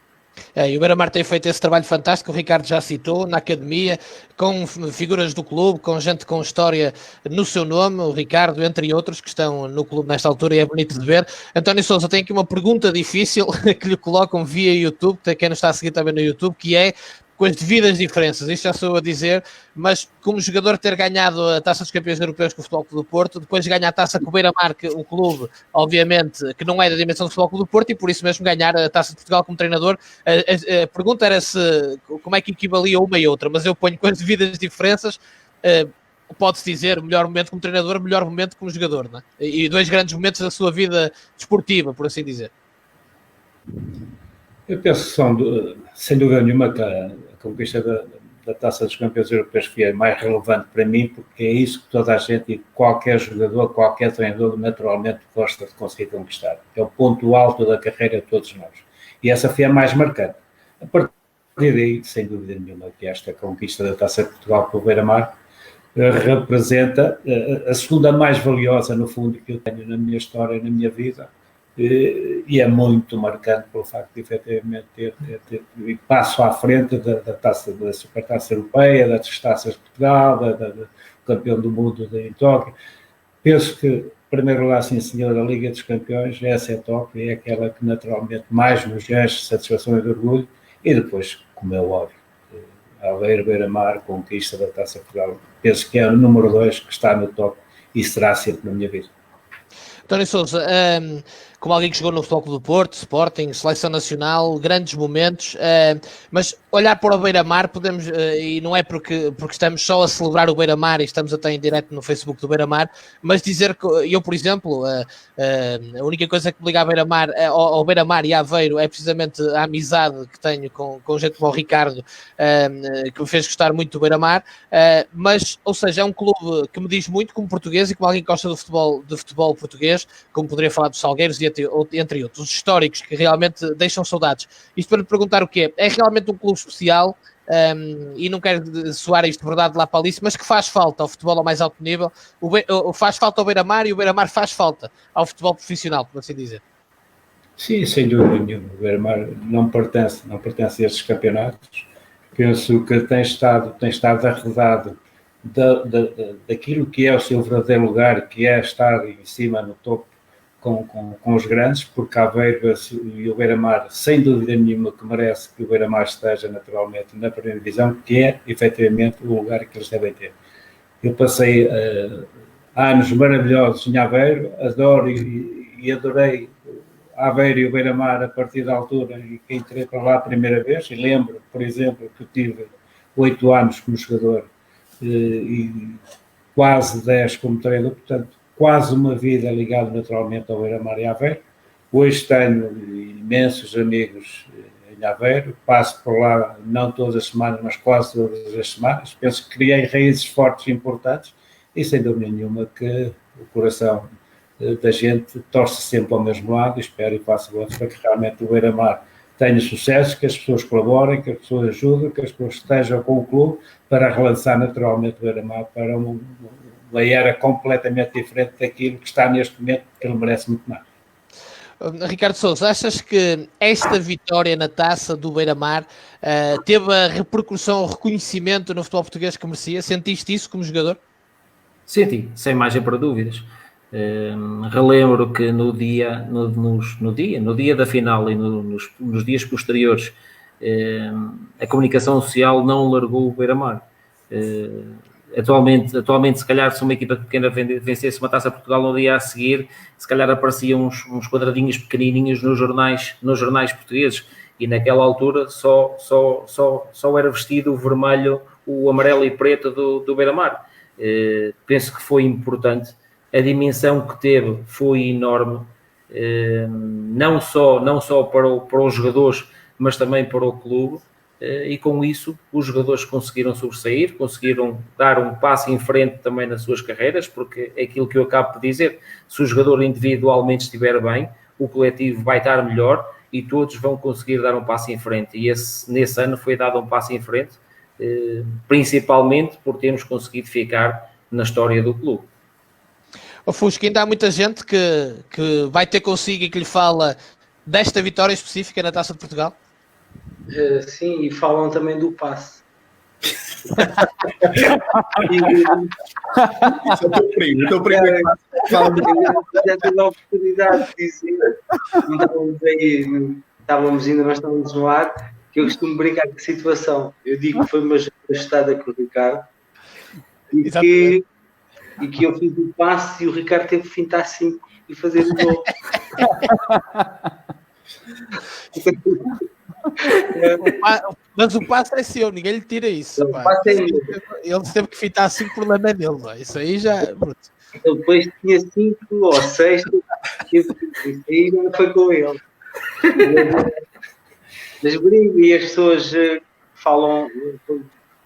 E o Beira-Mar tem feito esse trabalho fantástico, o Ricardo já citou, na academia, com figuras do clube, com gente com história no seu nome, o Ricardo, entre outros, que estão no clube nesta altura e é bonito de ver. António Sousa, tem aqui uma pergunta difícil que lhe colocam via YouTube, quem nos está a seguir também no YouTube, que é, com as devidas diferenças, isto já sou eu a dizer, mas como jogador ter ganhado a Taça dos Campeões Europeus com o Futebol Clube do Porto, depois ganhar a Taça com o Beira-Mar, um clube, obviamente, que não é da dimensão do Futebol Clube do Porto, e por isso mesmo ganhar a Taça de Portugal como treinador, a pergunta era como é que equivalia uma e outra, mas eu ponho com as devidas diferenças, pode-se dizer, melhor momento como treinador, melhor momento como jogador, não é? E 2 grandes momentos da sua vida desportiva, por assim dizer. Eu penso que são, sem dúvida nenhuma, que a conquista da Taça dos Campeões Europeus foi mais relevante para mim, porque é isso que toda a gente e qualquer jogador, qualquer treinador, naturalmente gosta de conseguir conquistar. É o ponto alto da carreira de todos nós. E essa foi a mais marcante. A partir daí, sem dúvida nenhuma, que esta conquista da Taça de Portugal pelo Beira-Mar representa a segunda mais valiosa, no fundo, que eu tenho na minha história, na minha vida. E é muito marcante pelo facto de efetivamente ter passo à frente da Supertaça Europeia, das Taças de Portugal, do campeão do mundo em Tóquio. Penso que, em primeiro lugar, sim senhor, a Liga dos Campeões, essa é top, é aquela que naturalmente mais nos enche de satisfação e de orgulho, e depois, como é óbvio, Aveiro, Beira-Mar, conquista da Taça de Portugal. Penso que é o número 2 que está no top e será sempre na minha vida. António Sousa, como alguém que jogou no Futebol Clube do Porto, Sporting, Seleção Nacional, grandes momentos, mas olhar para o Beira-Mar, podemos, e não é porque estamos só a celebrar o Beira-Mar e estamos até em direto no Facebook do Beira-Mar, mas dizer que eu, por exemplo, a única coisa que me liga ao Beira-Mar e a Aveiro é precisamente a amizade que tenho com gente como o Ricardo, que me fez gostar muito do Beira-Mar, mas, ou seja, é um clube que me diz muito como português e como alguém que gosta do futebol português, como poderia falar dos Salgueiros e entre outros, os históricos que realmente deixam saudades. Isto para lhe perguntar o quê? É realmente um clube especial, e não quero soar isto de verdade lá para Alice, mas que faz falta ao futebol ao mais alto nível, faz falta ao Beira-Mar e o Beira-Mar faz falta ao futebol profissional, por assim dizer. Sim, sem dúvida nenhuma. O Beira-Mar não pertence a estes campeonatos. Penso que tem estado arredado daquilo que é o seu verdadeiro lugar, que é estar em cima, no topo, com os grandes, porque Aveiro e o Beira-Mar, sem dúvida nenhuma, que merece que o Beira-Mar esteja naturalmente na primeira divisão, que é, efetivamente, o lugar que eles devem ter. Eu passei anos maravilhosos em Aveiro, adoro e adorei Aveiro e o Beira-Mar a partir da altura em que entrei para lá a primeira vez, e lembro, por exemplo, que tive 8 anos como jogador e quase 10 como treinador, portanto, quase uma vida ligada naturalmente ao Beira-Mar e Aveiro. Hoje tenho imensos amigos em Aveiro, passo por lá não todas as semanas, mas quase todas as semanas. Penso que criei raízes fortes e importantes e sem dúvida nenhuma que o coração da gente torce sempre ao mesmo lado. Espero e faço votos para que realmente o Beira-Mar tenha sucesso, que as pessoas colaborem, que as pessoas ajudem, que as pessoas estejam com o clube para relançar naturalmente o Beira-Mar para uma era completamente diferente daquilo que está neste momento, que ele merece muito mais. Ricardo Sousa, achas que esta vitória na taça do Beira-Mar teve a repercussão, o reconhecimento no futebol português que merecia? Sentiste isso como jogador? Senti, sem margem para dúvidas. Relembro que no dia da final e nos dias posteriores, a comunicação social não largou o Beira-Mar. Atualmente, se calhar, se uma equipa pequena vencesse uma Taça Portugal no dia a seguir, se calhar apareciam uns quadradinhos pequenininhos nos jornais portugueses, e naquela altura só era vestido o vermelho, o amarelo e preto do Beira-Mar. Penso que foi importante, a dimensão que teve foi enorme, não só para os jogadores, mas também para o clube. E com isso os jogadores conseguiram sobressair, conseguiram dar um passo em frente também nas suas carreiras, porque é aquilo que eu acabo de dizer, se o jogador individualmente estiver bem, o coletivo vai estar melhor e todos vão conseguir dar um passo em frente, e nesse ano foi dado um passo em frente, principalmente por termos conseguido ficar na história do clube. O Fusco, ainda há muita gente que vai ter consigo e que lhe fala desta vitória específica na Taça de Portugal? Sim, e falam também do passe. Isso é o teu primo. Já tive a oportunidade de dizer, estávamos no ar, que eu costumo brincar com a situação. Eu digo que foi uma gestada com o Ricardo e que eu fiz o passe e o Ricardo teve que fintar 5 e fazer o gol. Mas o passe é seu, ninguém lhe tira isso. Ele teve que fitar 5, o problema é dele, não é? Isso aí já. Ele depois tinha 5 ou 6, isso aí não foi com ele. Mas brinco, e as pessoas falam,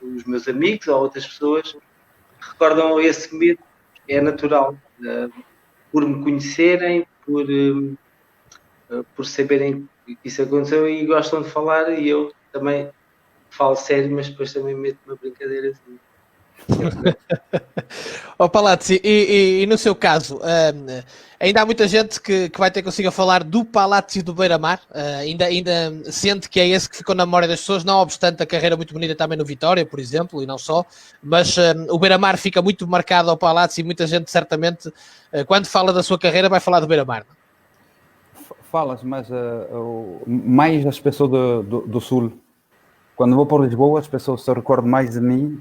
os meus amigos ou outras pessoas recordam esse medo, é natural, por me conhecerem, por saberem que isso aconteceu e gostam de falar, e eu também falo sério, mas depois também meto uma brincadeira assim. Palazzi, e no seu caso, ainda há muita gente que vai ter consigo a falar do Palazzi do Beira-Mar, ainda sente que é esse que ficou na memória das pessoas, não obstante a carreira muito bonita também no Vitória, por exemplo, e não só, mas o Beira-Mar fica muito marcado ao Palazzi, e muita gente certamente, quando fala da sua carreira, vai falar do Beira-Mar. Falas, mas mais as pessoas do Sul. Quando vou para Lisboa, as pessoas se recordam mais de mim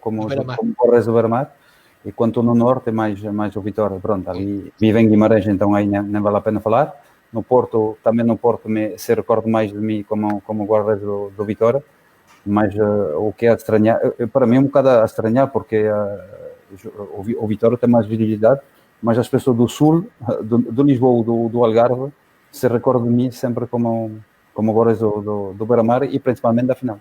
como Correios do Beira-Mar, e quando estou no Norte, é mais o Vitória. Pronto, ali vivo em Guimarães, então aí nem vale a pena falar. No Porto, também no Porto se recorda mais de mim como Guarda-Redes do Vitória, mas o que é a estranhar, para mim é um bocado a estranhar, porque o Vitória tem mais visibilidade, mas as pessoas do Sul, do Lisboa, do Algarve, se recordam de mim sempre como Guarda-Redes do Beira-Mar, e principalmente da final.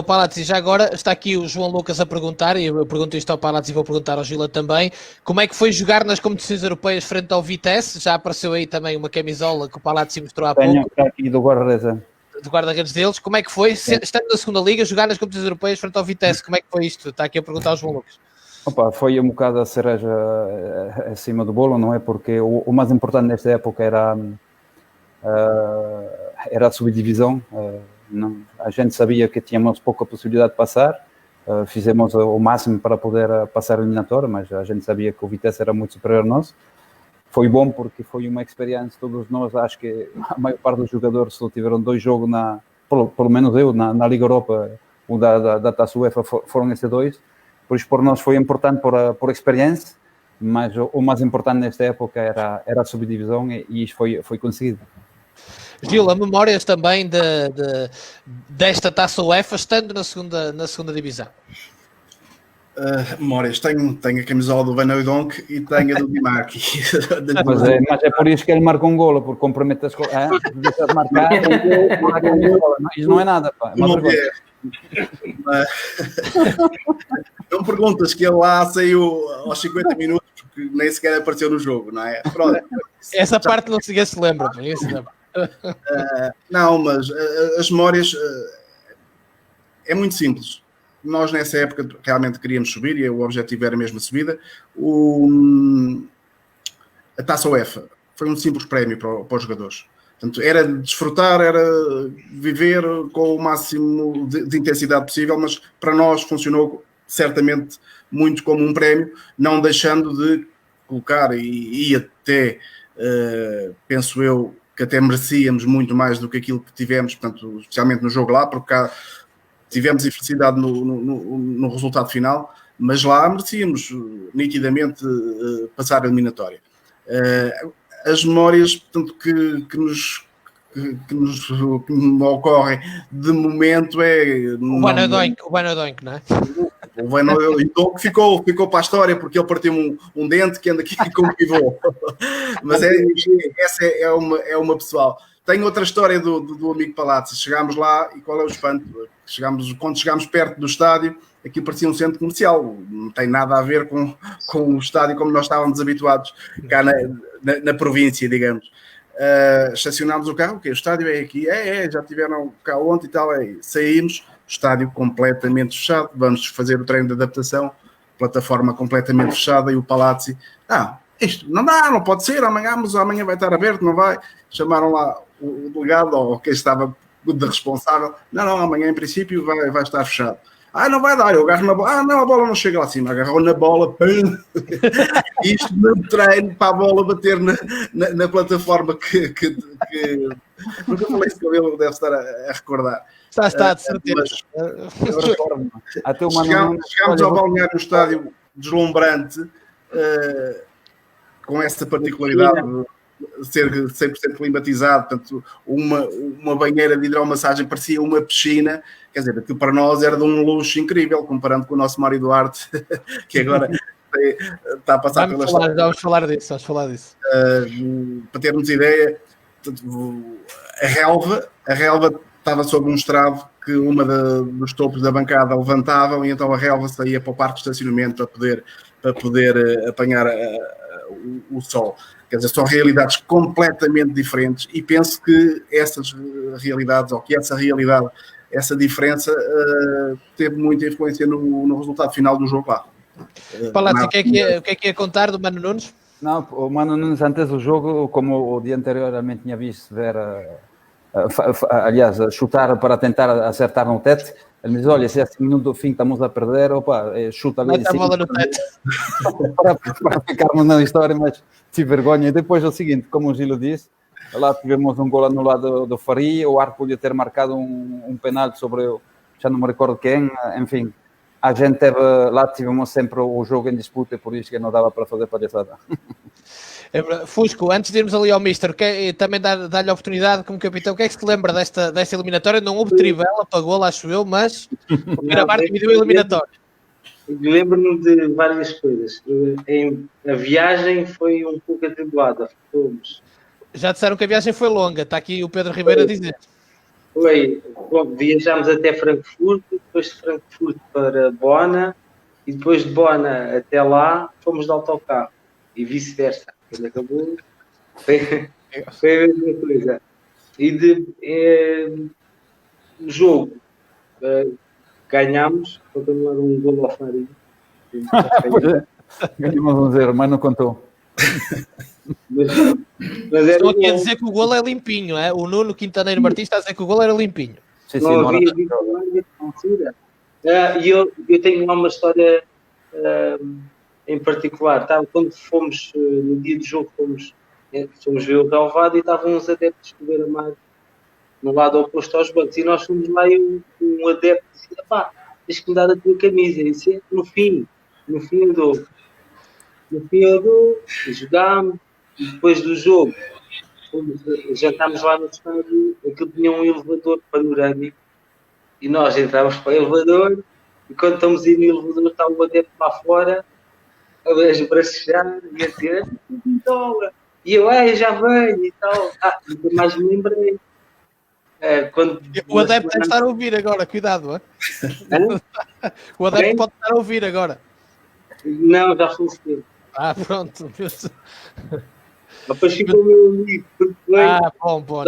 Palazzi, já agora está aqui o João Lucas a perguntar, e eu pergunto isto ao Palazzi e vou perguntar ao Gila também, como é que foi jogar nas competições europeias frente ao Vitesse? Já apareceu aí também uma camisola que o Palazzi mostrou há pouco. Tenho aqui do Guarda-Redes. Do guarda-redes deles. Como é que foi, estando na segunda liga, jogar nas competições europeias frente ao Vitesse? Como é que foi isto? Está aqui a perguntar ao João Lucas. Opa, foi um bocado a cereja acima do bolo, não é? Porque o mais importante nesta época era a subdivisão. A gente sabia que tínhamos pouca possibilidade de passar, fizemos o máximo para poder passar a eliminatória, mas a gente sabia que o Vitesse era muito superior a nós. Foi bom porque foi uma experiência, todos nós, acho que a maior parte dos jogadores só tiveram 2 jogos, pelo menos eu, na Liga Europa, o da Taça UEFA, foram esses 2. Por isso, por nós foi importante por experiência, mas o mais importante nesta época era a subdivisão e isso foi conseguido. Gil, a memórias também desta Taça UEFA estando na segunda divisão? Memórias, tenho a camisola do Van Hooijdonk e tenho a do Dimaki. Mas é por isso que ele marca um golo, porque compromete as coisas. Deixa de marcar, isso não é nada, pá. Não perguntas que ele lá saiu aos 50 minutos porque nem sequer apareceu no jogo, não é? Pronto. Essa parte não se lembra, por isso não. Não, mas as memórias é muito simples. Nós nessa época realmente queríamos subir e o objetivo era mesmo a subida. A Taça UEFA foi um simples prémio para os jogadores. Portanto, era desfrutar, era viver com o máximo de intensidade possível, mas para nós funcionou certamente muito como um prémio, não deixando de colocar e até, penso eu, que até merecíamos muito mais do que aquilo que tivemos, portanto, especialmente no jogo lá, porque cá tivemos infelicidade no resultado final, mas lá merecíamos nitidamente passar a eliminatória. As memórias, portanto, que nos ocorrem de momento é... O Van Hooijdonk, não é? O Van Hooijdonk ficou para a história porque ele partiu um dente que anda aqui com o pivô. Mas essa é uma pessoal. Tem outra história do amigo Palazzi. Chegámos lá e qual é o espanto? Quando chegámos perto do estádio, aquilo parecia um centro comercial. Não tem nada a ver com o estádio como nós estávamos habituados cá na província, digamos. Estacionámos o carro, o estádio é aqui, já tiveram cá ontem e tal, saímos, estádio completamente fechado, vamos fazer o treino de adaptação, plataforma completamente fechada e o Palazzi, isto não dá, não pode ser, amanhã vai estar aberto, não vai. Chamaram lá o delegado ou quem estava de responsável, não, amanhã em princípio vai estar fechado. Não vai dar, eu agarro na bola. Não, a bola não chega lá acima. Agarrou na bola, isto no treino para a bola bater na plataforma que nunca falei isso que ele deve estar a recordar. Está de certeza. Chegámos ao balneário, no estádio deslumbrante, com essa particularidade de ser 100% climatizado, portanto, uma banheira de hidromassagem parecia uma piscina, quer dizer, aquilo para nós era de um luxo incrível, comparando com o nosso Mário Duarte, que agora está a passar pela história. Vamos falar disso. Para termos ideia, a relva estava sob um estrado que uma dos topos da bancada levantavam e então a relva saía para o parque de estacionamento para poder apanhar o sol. Quer dizer, são realidades completamente diferentes e penso que essas realidades, ou que essa realidade, essa diferença teve muita influência no resultado final do jogo lá. Palazzi, o que é que ia contar do Mano Nunes? Não, o Mano Nunes antes do jogo, como o dia anterior realmente tinha visto ver, aliás, chutar para tentar acertar no teto, ele me diz, olha, se é 5 minutos do fim estamos a perder, chuta ali. Mete a bola no teto. para ficarmos na história, mas tive vergonha. E depois é o seguinte, como o Gilo disse, lá tivemos um gol anulado do Faria, o árbitro podia ter marcado um penalti sobre, já não me recordo quem, enfim, a gente lá tivemos sempre o jogo em disputa e por isso que não dava para fazer palhaçada. Fusco, antes de irmos ali ao Mister, também dar-lhe a oportunidade como capitão, o que é que se te lembra desta eliminatória? Não houve trivela para gol, acho eu, mas o Beira-Mar dividiu a eliminatória. Lembro-me de várias coisas. A viagem foi um pouco atribulada. Já disseram que a viagem foi longa, está aqui o Pedro Ribeiro a dizer. Viajámos até Frankfurt, depois de Frankfurt para Bona e depois de Bona até lá fomos de autocarro e vice-versa. Quando acabou foi a mesma coisa. E no jogo ganhámos, para continuar um gol ao Faria. Ganhamos 1-0, mas não contou. Mas estou aqui a dizer que o golo é limpinho, é? O Nuno Quintaneiro Martins está a dizer que o golo era limpinho. Não havia altura. E eu tenho uma história em particular. Quando fomos, no dia do jogo, fomos ver o relvado e estavam uns adeptos do Beira-Mar no lado oposto aos bancos. E nós fomos lá e um adepto disse, tens que me dar a tua camisa. E disse, no fim do... no fim eu dou, jogámos, e depois do jogo, jantámos lá no estádio, aquilo tinha um elevador panorâmico, e nós entramos para o elevador, e quando estamos a ir no elevador está o adepto lá fora, a esbracejar e a dizer, e eu, já venho e tal. Nunca mais me lembrei. O adepto deve estar a ouvir agora, cuidado. O adepto pode estar a ouvir agora. Não, já faleceu. Pronto. Depois ficou o meu amigo. Bom.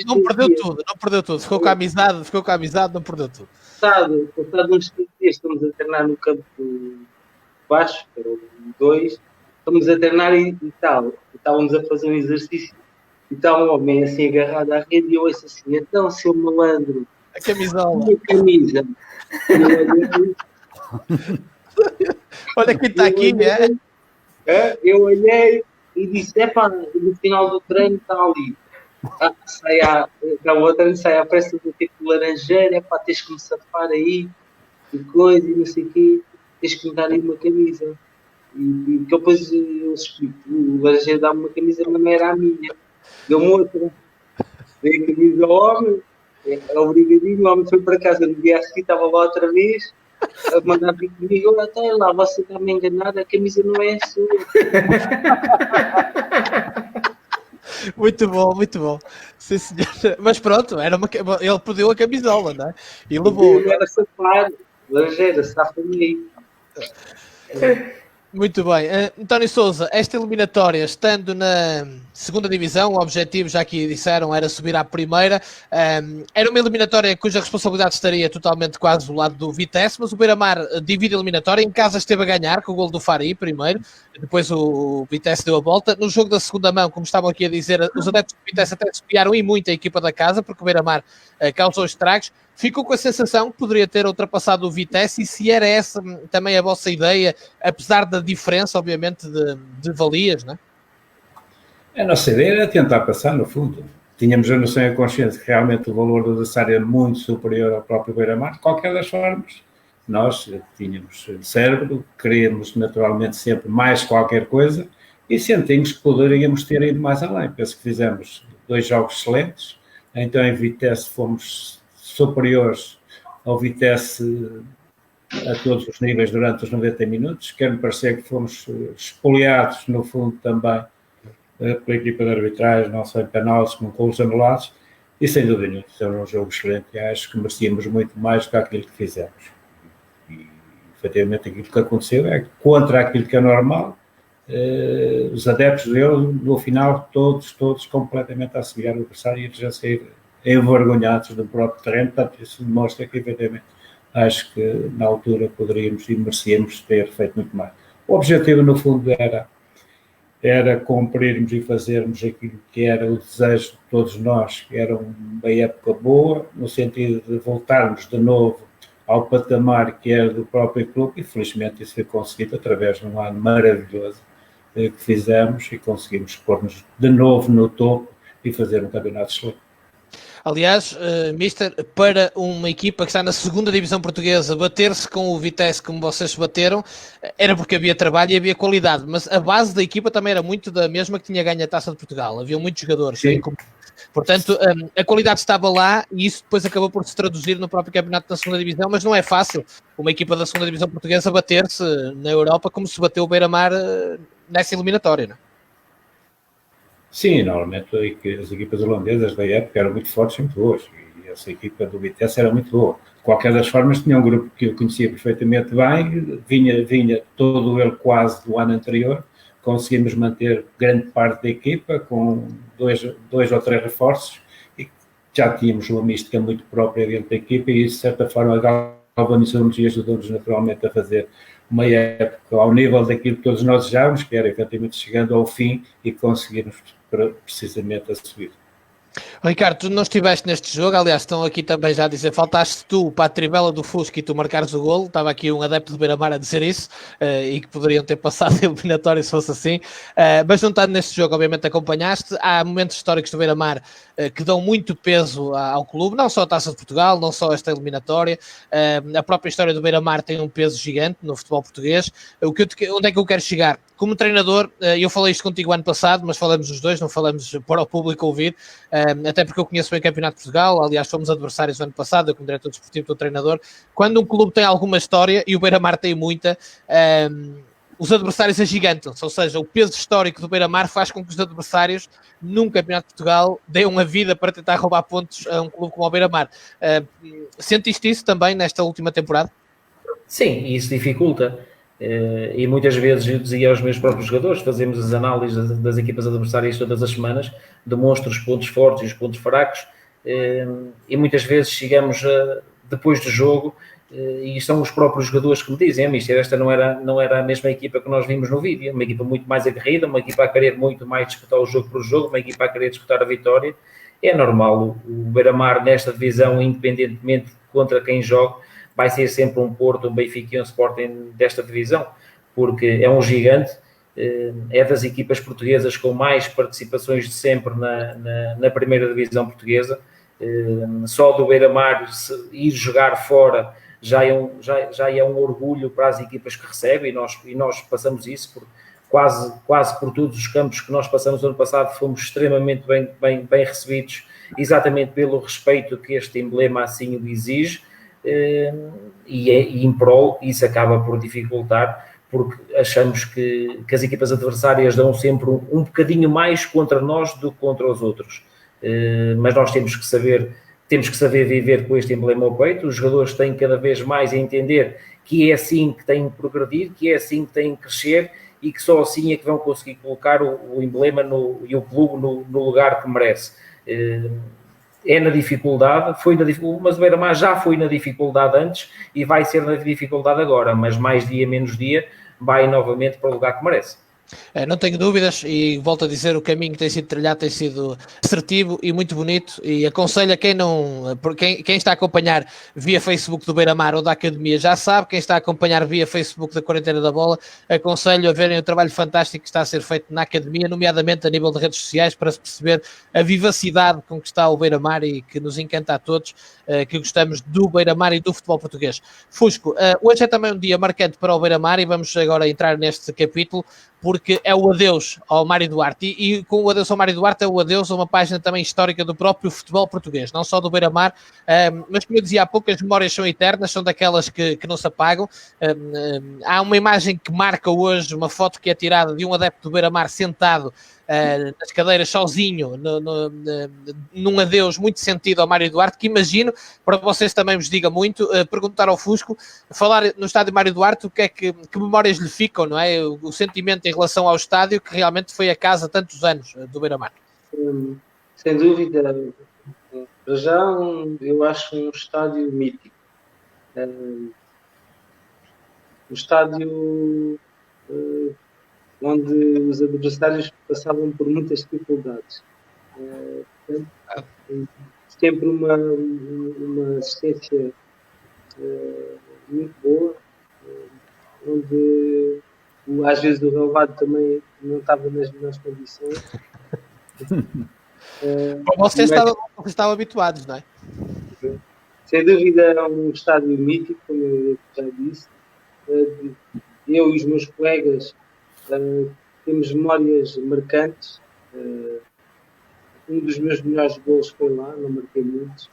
Não perdeu tudo. Ficou com a amizade, não perdeu tudo. Passado uns 15 dias, estamos a treinar no campo baixo, que era o 2, estamos a treinar e tal. Estávamos a fazer um exercício e está um homem assim agarrado à rede e eu ouço assim, então, seu malandro, a camisola. A camisa. Olha quem está aqui, eu olhei e disse, no final do treino está ali. Sai a pressa do tipo de laranjeira, tens que me safar aí, e coisa, e não sei o quê, tens que me dar aí uma camisa. E depois eu explico, o laranjeiro dá-me uma camisa, mas não era a minha. Deu-me outra. Dei a camisa ao homem, obrigadinho, o homem foi para casa, no dia a seguir estava lá outra vez, a mandar vir comigo, até lá, você está-me enganado, a camisa não é a sua. Muito bom. Sim, senhor. Mas pronto, ele perdeu a camisola, não é? E levou. Era safar, laranjeira, safa-me aí. Muito bem. António Sousa, esta eliminatória, estando na segunda divisão, o objetivo, já que disseram, era subir à primeira. Era uma eliminatória cuja responsabilidade estaria totalmente quase do lado do Vitesse, mas o Beira-Mar divide a eliminatória. Em casa esteve a ganhar com o golo do Fari primeiro, depois o Vitesse deu a volta. No jogo da segunda mão, como estavam aqui a dizer, os adeptos do Vitesse até espiaram e muito a equipa da casa, porque o Beira-Mar causou estragos. Ficou com a sensação que poderia ter ultrapassado o Vitesse, e se era essa também a vossa ideia, apesar da diferença, obviamente, de valias, não é? A nossa ideia era tentar passar, no fundo. Tínhamos a noção e a consciência que realmente o valor do adversário é muito superior ao próprio Beira-Mar. De qualquer das formas, nós tínhamos cérebro, queríamos naturalmente sempre mais qualquer coisa e sentimos que poderíamos ter ido mais além. Penso que fizemos 2 jogos excelentes, então em Vitesse fomos superiores ao Vitesse a todos os níveis durante os 90 minutos. Quer-me parecer que fomos espoliados, no fundo, também pela equipa de arbitragem, não só em penaltis como com os anulados, e sem dúvida nenhuma, era um jogo excelente e acho que merecíamos muito mais do que aquilo que fizemos. E, efetivamente, aquilo que aconteceu é contra aquilo que é normal. Os adeptos dele, no final, todos completamente a seguir o adversário e já sair envergonhados do próprio terreno. Portanto, isso demonstra que, efetivamente, acho que na altura poderíamos e merecíamos ter feito muito mais. O objetivo, no fundo, era cumprirmos e fazermos aquilo que era o desejo de todos nós, que era uma época boa, no sentido de voltarmos de novo ao patamar que era do próprio clube, e felizmente isso foi conseguido através de um ano maravilhoso que fizemos e conseguimos pôr-nos de novo no topo e fazer um campeonato excelente. Aliás, Mister, para uma equipa que está na segunda divisão portuguesa, bater-se com o Vitesse como vocês se bateram, era porque havia trabalho e havia qualidade, mas a base da equipa também era muito da mesma que tinha ganho a Taça de Portugal. Havia muitos jogadores. Portanto, a qualidade estava lá e isso depois acabou por se traduzir no próprio campeonato da segunda divisão, mas não é fácil uma equipa da segunda divisão portuguesa bater-se na Europa como se bateu o Beira-Mar nessa eliminatória, não é? Sim, normalmente as equipas holandesas da época eram muito fortes e muito boas, e essa equipa do Vitesse era muito boa. De qualquer das formas, tinha um grupo que eu conhecia perfeitamente bem, vinha todo ele quase do ano anterior, conseguimos manter grande parte da equipa, com dois ou três reforços, e já tínhamos uma mística muito própria dentro da equipa, e isso, de certa forma, galvanizou-nos e ajudou-nos naturalmente a fazer uma época ao nível daquilo que todos nós desejávamos, que era efetivamente chegando ao fim e conseguirmos precisamente a subir. Ricardo, tu não estiveste neste jogo, aliás, estão aqui também já a dizer, faltaste tu para a trivela do Fusca e tu marcares o golo, estava aqui um adepto do Beira-Mar a dizer isso, e que poderiam ter passado a eliminatória se fosse assim, mas não estando neste jogo, obviamente acompanhaste, há momentos históricos do Beira-Mar que dão muito peso ao clube, não só a Taça de Portugal, não só esta eliminatória, a própria história do Beira-Mar tem um peso gigante no futebol português. Onde é que eu quero chegar? Como treinador, eu falei isto contigo ano passado, mas falamos os dois, não falamos para o público ouvir, até porque eu conheço bem o Campeonato de Portugal, aliás fomos adversários no ano passado, eu como diretor desportivo do treinador. Quando um clube tem alguma história, e o Beira-Mar tem muita, os adversários agigantam-se, ou seja, o peso histórico do Beira-Mar faz com que os adversários num Campeonato de Portugal deem a vida para tentar roubar pontos a um clube como o Beira-Mar. Sentiste isso também nesta última temporada? Sim, isso dificulta. E muitas vezes eu dizia aos meus próprios jogadores, fazemos as análises das equipas adversárias todas as semanas, demonstro os pontos fortes e os pontos fracos, e muitas vezes chegamos depois do jogo e são os próprios jogadores que me dizem: mister, esta não era a mesma equipa que nós vimos no vídeo, uma equipa muito mais aguerrida, uma equipa a querer muito mais disputar o jogo por jogo, uma equipa a querer disputar a vitória. É normal, o Beira-Mar nesta divisão, independentemente contra quem joga, vai ser sempre um Porto, um Benfica e um Sporting desta divisão, porque é um gigante, é das equipas portuguesas com mais participações de sempre na primeira divisão portuguesa. Só do Beira-Mar ir jogar fora já é um orgulho para as equipas que recebem, e nós passamos isso por quase por todos os campos que nós passamos no ano passado, fomos extremamente bem recebidos, exatamente pelo respeito que este emblema assim o exige. E em prol, isso acaba por dificultar, porque achamos que as equipas adversárias dão sempre um bocadinho mais contra nós do que contra os outros, mas nós temos que saber viver com este emblema ao peito. Os jogadores têm cada vez mais a entender que é assim que têm que progredir, que é assim que têm que crescer, e que só assim é que vão conseguir colocar o emblema e o clube no lugar que merece. É na dificuldade, mas o Beira-Mar já foi na dificuldade antes e vai ser na dificuldade agora, mas mais dia menos dia vai novamente para o lugar que merece. Não tenho dúvidas, e volto a dizer, o caminho que tem sido trilhado tem sido assertivo e muito bonito, e aconselho a quem está a acompanhar via Facebook do Beira-Mar ou da Academia já sabe, quem está a acompanhar via Facebook da Quarentena da Bola, aconselho a verem o trabalho fantástico que está a ser feito na Academia, nomeadamente a nível de redes sociais, para se perceber a vivacidade com que está o Beira-Mar e que nos encanta a todos, que gostamos do Beira-Mar e do futebol português. Fusco, hoje é também um dia marcante para o Beira-Mar, e vamos agora entrar neste capítulo, porque é o adeus ao Mário Duarte, e com o adeus ao Mário Duarte é o adeus a uma página também histórica do próprio futebol português, não só do Beira-Mar, mas como eu dizia há pouco, as memórias são eternas, são daquelas que não se apagam. Há uma imagem que marca hoje, uma foto que é tirada de um adepto do Beira-Mar sentado nas cadeiras sozinho, num adeus muito sentido ao Mário Duarte, que imagino, para vocês também vos diga muito. Perguntar ao Fusco, falar no estádio Mário Duarte, que memórias lhe ficam, não é? O sentimento em relação ao estádio, que realmente foi a casa tantos anos do Beira-Mar. Sem dúvida, já eu acho um estádio mítico. Um estádio onde os adversários passavam por muitas dificuldades. Sempre uma assistência muito boa, onde às vezes o relevado também não estava nas melhores condições. Vocês estavam habituados, não é? Sem dúvida é um estádio mítico, como eu já disse. Eu e os meus colegas temos memórias marcantes. Um dos meus melhores gols foi lá, não marquei muitos.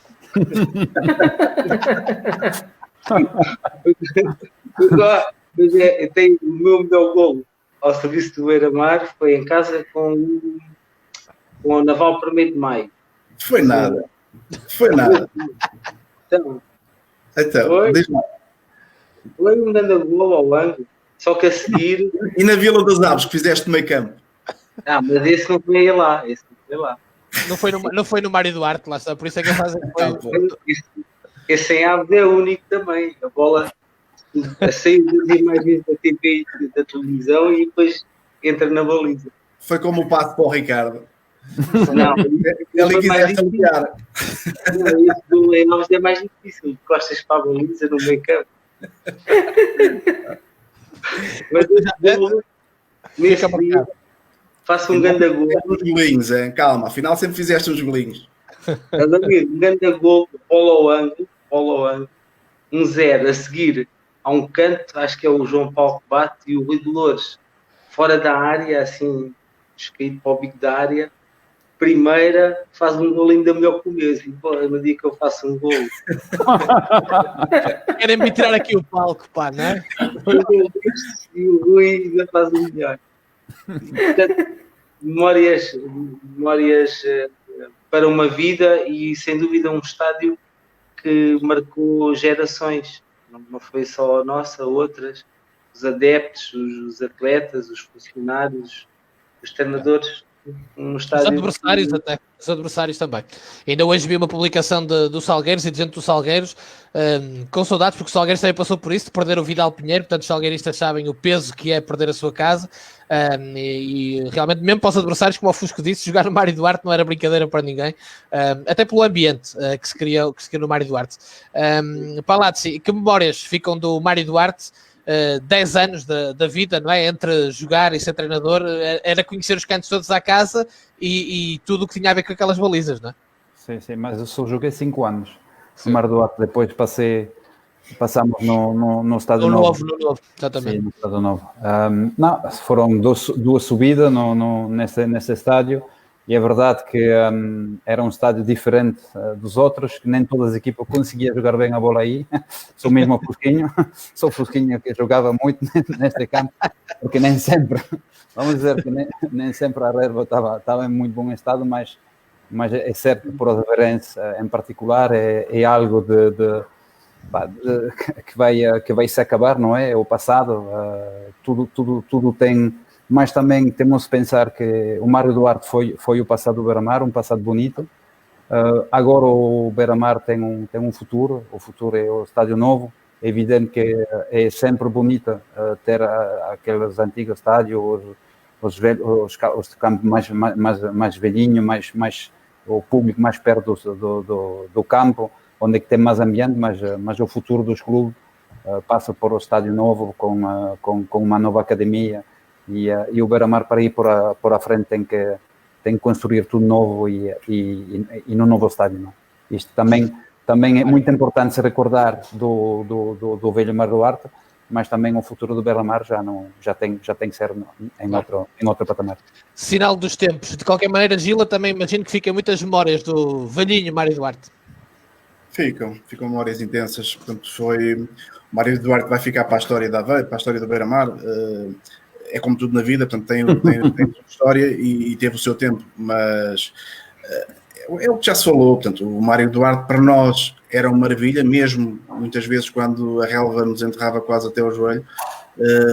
Eu tenho o meu melhor gol ao serviço do Beira-Mar, foi em casa com o Naval 1º de Maio. Foi nada. Então foi um grande gol ao ângulo, só que a seguir... E na Vila das Aves, que fizeste meio campo? Mas esse não foi lá. Não foi no Mário Duarte, lá está, por isso é que eu faço. Esse em Aves é único também. A bola saiu das imagens da TV e da televisão e depois entra na baliza. Foi como o passo para o Ricardo. Não, ele quisesse aliviar. Isso do em Aves é mais difícil. Costas para a baliza no meio campo. Mas nesse dia faço um grande gol. Uns golinhos, calma, afinal sempre fizeste uns golinhos. Um grande gol, bola ao ângulo, 1-0, a seguir a um canto, acho que é o João Paulo que bate, e o Rui Dolores fora da área, assim, escrito para o bico da área, primeira, faz um gol ainda melhor que o meu. Assim, pô, no dia que eu faço um gol. Querem me tirar aqui o palco, pá, não é? E o Rui ainda faz um melhor. Portanto, memórias para uma vida e, sem dúvida, um estádio que marcou gerações. Não foi só a nossa, outras. Os adeptos, os atletas, os funcionários, os treinadores. Um Os estádio adversários até, os adversários também. Ainda hoje vi uma publicação do Salgueiros e de gente do Salgueiros com saudades, porque o Salgueiros também passou por isso, de perder o Vidal Pinheiro, portanto os salgueiristas sabem o peso que é perder a sua casa, e realmente mesmo para os adversários, como o Fusco disse, jogar no Mário Duarte não era brincadeira para ninguém, até pelo ambiente que se criou no Mário Duarte. Palazzi, que memórias ficam do Mário Duarte? 10 anos da vida, não é? Entre jogar e ser treinador, era conhecer os cantos todos à casa e tudo o que tinha a ver com aquelas balizas, não é? Sim, mas eu só joguei 5 anos. No Mar do Duarte, depois passamos no Estádio Novo. No Novo, exatamente. Sim, no Estádio Novo. Não, foram duas subidas nesse estádio. E é verdade que era um estádio diferente dos outros, que nem todas as equipas conseguiam jogar bem a bola aí. Sou mesmo o Fusquinho que jogava muito neste campo, porque nem sempre, vamos dizer que nem sempre a relva estava em muito bom estado, mas é certo que por Odeirense em particular é algo que vai se acabar, não é? O passado, tudo tem. Mas também temos de pensar que o Mário Duarte foi o passado do Beira-Mar, um passado bonito. Agora o Beira-Mar tem um futuro, o futuro é o Estádio Novo. É evidente que é sempre bonito ter aqueles antigos estádios, os campos mais velhinhos, mais o público mais perto do campo, onde é que tem mais ambiente, mas o futuro dos clubes passa por o Estádio Novo com uma nova academia. E o Beira-Mar, para ir por a frente, tem que construir tudo novo e no novo estádio. Não? Isto também é muito importante se recordar do velho Mário Duarte, mas também o futuro do Beira-Mar já tem que ser em outro patamar. Sinal dos tempos. De qualquer maneira, Gila, também imagino que fiquem muitas memórias do velhinho Mário Duarte. Ficam memórias intensas. Portanto, o Mário Duarte vai ficar para a história da Aveiro, para a história do Beira-Mar. É como tudo na vida, portanto, tem sua história e teve o seu tempo, mas é o que já se falou. Portanto, o Mário Duarte para nós era uma maravilha, mesmo muitas vezes quando a relva nos enterrava quase até ao joelho,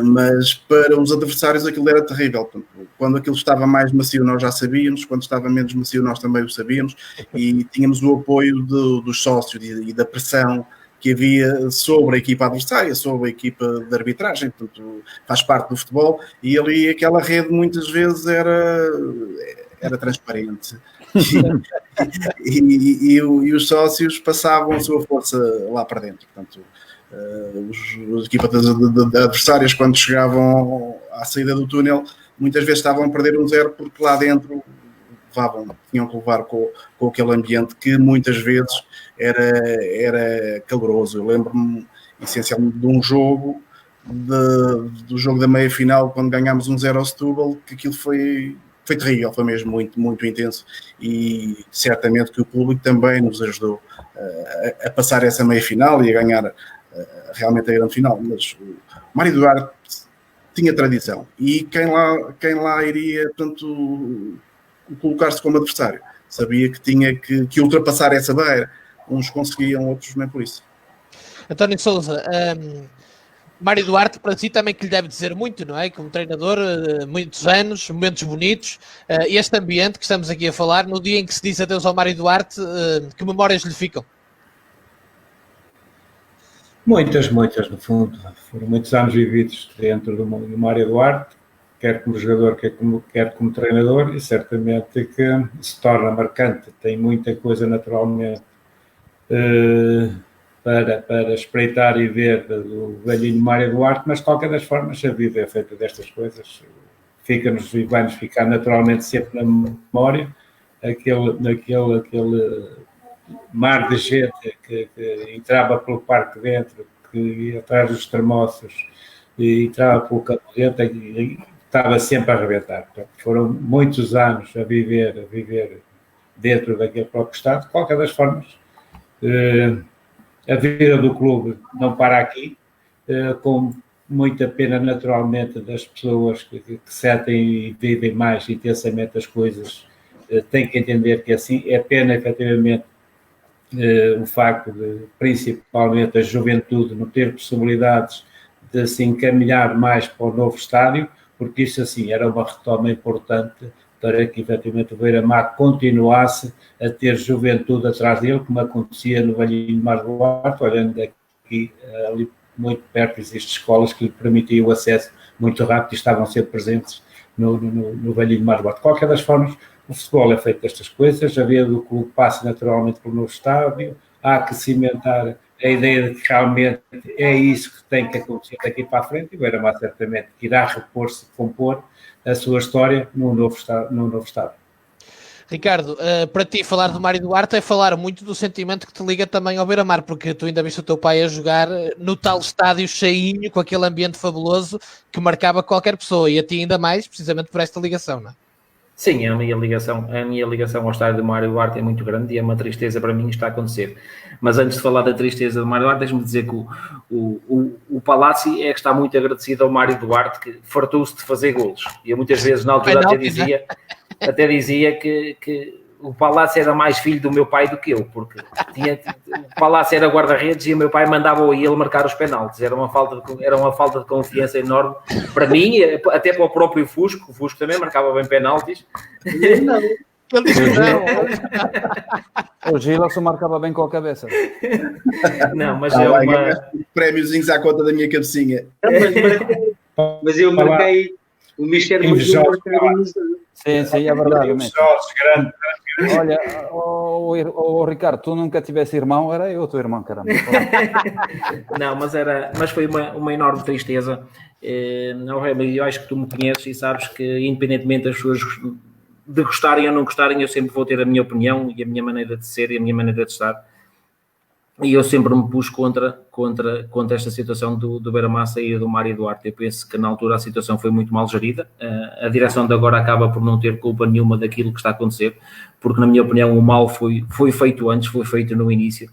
mas para os adversários aquilo era terrível. Portanto, quando aquilo estava mais macio nós já sabíamos, quando estava menos macio nós também o sabíamos, e tínhamos o apoio dos sócios e da pressão que havia sobre a equipa adversária, sobre a equipa de arbitragem, portanto, faz parte do futebol, e ali aquela rede muitas vezes era transparente. E os sócios passavam a sua força lá para dentro. Portanto, as equipas adversárias, quando chegavam à saída do túnel, muitas vezes estavam a perder 1-0 porque lá dentro tinham que levar com aquele ambiente que muitas vezes era caloroso. Eu lembro-me essencialmente de um jogo, do jogo da meia-final, quando ganhámos 1-0 ao Setúbal, que aquilo foi terrível, foi mesmo muito, muito intenso, e certamente que o público também nos ajudou a passar essa meia-final e a ganhar realmente a grande final. Mas o Mário Duarte tinha tradição, e quem lá iria, portanto, colocar-se como adversário sabia que tinha que ultrapassar essa barreira. Uns conseguiam, outros nem por isso. António Sousa, Mário Duarte, para si também que lhe deve dizer muito, não é? Como treinador, muitos anos, momentos bonitos, este ambiente que estamos aqui a falar, no dia em que se diz adeus ao Mário Duarte, que memórias lhe ficam? Muitas, no fundo. Foram muitos anos vividos dentro do Mário Duarte, quer como jogador, quer como treinador, e certamente que se torna marcante. Tem muita coisa naturalmente para espreitar e ver do velhinho Mário Duarte, mas de qualquer das formas a vida é feita destas coisas. Fica-nos e vai-nos ficar naturalmente sempre na memória aquele mar de gente que entrava pelo parque dentro, que ia atrás dos termossos e entrava pelo campo dentro, e estava sempre a arrebentar. Portanto, foram muitos anos a viver dentro daquele próprio estado. De qualquer das formas, a vida do clube não para aqui, com muita pena naturalmente das pessoas que sentem e vivem mais intensamente as coisas, têm que entender que assim é pena efetivamente o facto de principalmente a juventude não ter possibilidades de se encaminhar mais para o novo estádio, porque isso assim era uma retoma importante para que efetivamente o Beira-Mar continuasse a ter juventude atrás dele, como acontecia no Velhinho Mar do Duarte. Olhando aqui, ali muito perto existem escolas que lhe permitiam o acesso muito rápido e estavam sempre presentes no Velhinho Mar do Duarte. De qualquer das formas, o futebol é feito destas coisas, a vida do clube passa naturalmente pelo novo estádio, há que cimentar a ideia de que realmente é isso que tem que acontecer daqui para a frente, e o Beira-Mar certamente irá repor-se, compor a sua história no novo estado. Ricardo, para ti falar do Mário Duarte é falar muito do sentimento que te liga também ao Beira-Mar, porque tu ainda viste o teu pai a jogar no tal estádio cheinho, com aquele ambiente fabuloso que marcava qualquer pessoa, e a ti ainda mais, precisamente por esta ligação, não é? Sim, a minha ligação ao estádio do Mário Duarte é muito grande e é uma tristeza para mim isto a acontecer. Mas antes de falar da tristeza do Mário Duarte, deixe-me dizer que o Palácio é que está muito agradecido ao Mário Duarte, que fartou-se de fazer golos. E eu muitas vezes na altura até dizia que o Palácio era mais filho do meu pai do que eu, porque o Palácio era guarda-redes e o meu pai mandava ele marcar os penaltis. Era uma falta de confiança enorme para mim, até para o próprio Fusco. O Fusco também marcava bem penaltis. Ele disse que não. O Gila só marcava bem com a cabeça. Não, mas prémiozinhos à conta da minha cabecinha. Mas eu marquei o Michel Sim, é verdade. Olha, o Ricardo, tu nunca tivesse irmão, era eu o teu irmão, caramba. Não, mas foi uma enorme tristeza. Eu acho que tu me conheces e sabes que, independentemente das pessoas de gostarem ou não gostarem, eu sempre vou ter a minha opinião e a minha maneira de ser e a minha maneira de estar. E eu sempre me pus contra esta situação do Beira-Mar sair do Mário Duarte. Eu penso que na altura a situação foi muito mal gerida. A direção de agora acaba por não ter culpa nenhuma daquilo que está a acontecer, porque na minha opinião o mal foi feito antes, foi feito no início.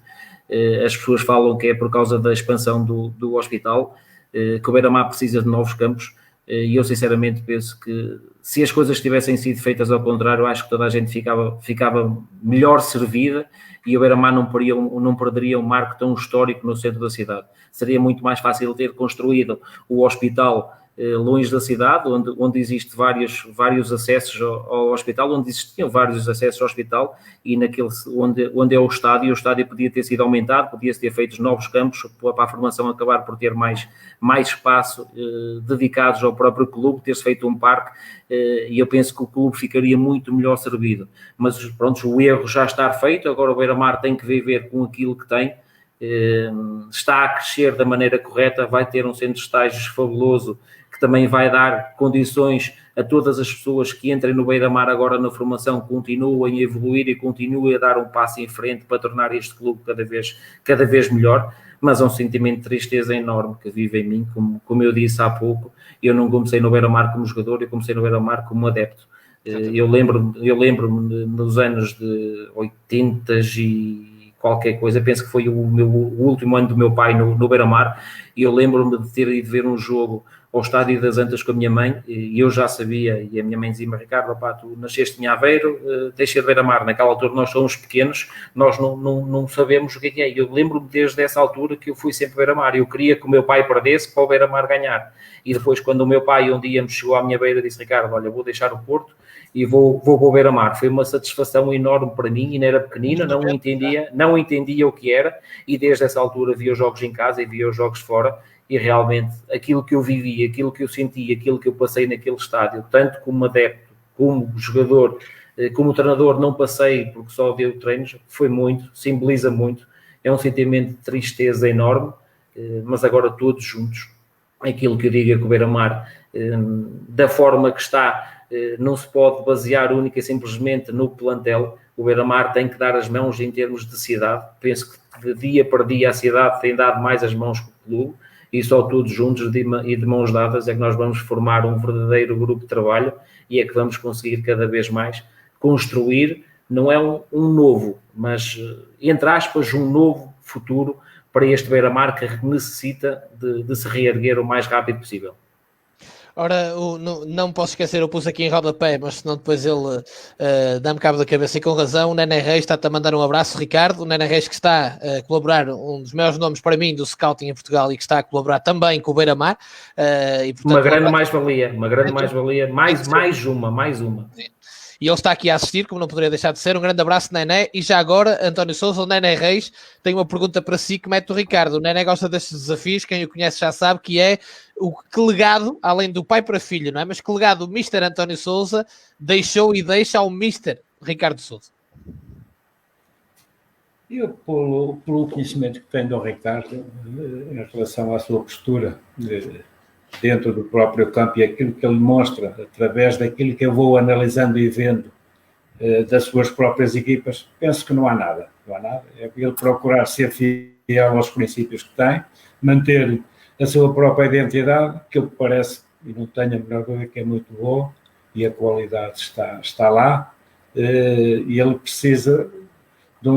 As pessoas falam que é por causa da expansão do hospital, que o Beira-Mar precisa de novos campos, e eu sinceramente penso que se as coisas tivessem sido feitas ao contrário, acho que toda a gente ficava melhor servida e o Beira-Mar não perderia um marco tão histórico no centro da cidade. Seria muito mais fácil ter construído o hospital longe da cidade, onde existem vários acessos ao hospital, onde existiam vários acessos ao hospital, e onde é o estádio podia ter sido aumentado, podia-se ter feito novos campos para a formação acabar por ter mais espaço dedicados ao próprio clube, ter-se feito um parque, e eu penso que o clube ficaria muito melhor servido. Mas pronto, o erro já está feito, agora o Beira-Mar tem que viver com aquilo que tem, está a crescer da maneira correta, vai ter um centro de estágios fabuloso, que também vai dar condições a todas as pessoas que entrem no Beira-Mar agora na formação, continuem a evoluir e continuem a dar um passo em frente para tornar este clube cada vez melhor. Mas é um sentimento de tristeza enorme que vive em mim, como eu disse há pouco. Eu não comecei no Beira-Mar como jogador, eu comecei no Beira-Mar como adepto. Eu lembro-me nos anos de 80 e qualquer coisa, penso que foi o último ano do meu pai no Beira-Mar, e eu lembro-me de ter ido ver um jogo ao Estádio das Antas com a minha mãe, e eu já sabia, e a minha mãe dizia-me: Ricardo, opá, tu nasceste em Aveiro, deixa de Beira-Mar. Naquela altura nós somos pequenos, nós não sabemos o que é. E eu lembro-me desde essa altura que eu fui sempre Beira-Mar, eu queria que o meu pai perdesse para o Beira-Mar ganhar. E depois, quando o meu pai um dia me chegou à minha beira, disse: Ricardo, olha, vou deixar o Porto e vou para o Beira-Mar. Foi uma satisfação enorme para mim, ainda era pequenina, não entendia o que era, e desde essa altura via os jogos em casa e via os jogos fora, e realmente aquilo que eu vivi, aquilo que eu senti, aquilo que eu passei naquele estádio, tanto como adepto, como jogador, como treinador, não passei porque só vi treinos, foi muito, simboliza muito, é um sentimento de tristeza enorme, mas agora todos juntos, aquilo que eu digo é que o Beira-Mar, da forma que está, não se pode basear única e simplesmente no plantel. O Beira-Mar tem que dar as mãos em termos de cidade. Penso que de dia para dia a cidade tem dado mais as mãos que o clube, e só todos juntos e de mãos dadas é que nós vamos formar um verdadeiro grupo de trabalho e é que vamos conseguir cada vez mais construir, não é um novo, mas, entre aspas, um novo futuro para este Beira-Mar que necessita de se reerguer o mais rápido possível. Ora, não posso esquecer, eu pus aqui em rodapé, mas senão depois ele dá-me cabo da cabeça, e com razão. O Nené Reis está-te a mandar um abraço, Ricardo. O Nené Reis que está a colaborar, um dos maiores nomes para mim do scouting em Portugal, e que está a colaborar também com o Beira-Mar. Uma grande mais-valia, mais uma. E ele está aqui a assistir, como não poderia deixar de ser. Um grande abraço, Nené. E já agora, António Sousa, o Nené Reis, tem uma pergunta para si que mete o Ricardo. O Nené gosta destes desafios, quem o conhece já sabe, que é que legado, além do pai para filho, não é? Mas que legado o Mr. António Sousa deixou e deixa ao Mr. Ricardo Sousa? Eu, pelo conhecimento que tenho do Ricardo, em relação à sua postura dentro do próprio campo e aquilo que ele mostra através daquilo que eu vou analisando e vendo das suas próprias equipas, penso que não há nada. É ele procurar ser fiel aos princípios que tem, manter a sua própria identidade, que ele parece, e não tenho a menor dúvida, que é muito boa e a qualidade está lá, e ele precisa de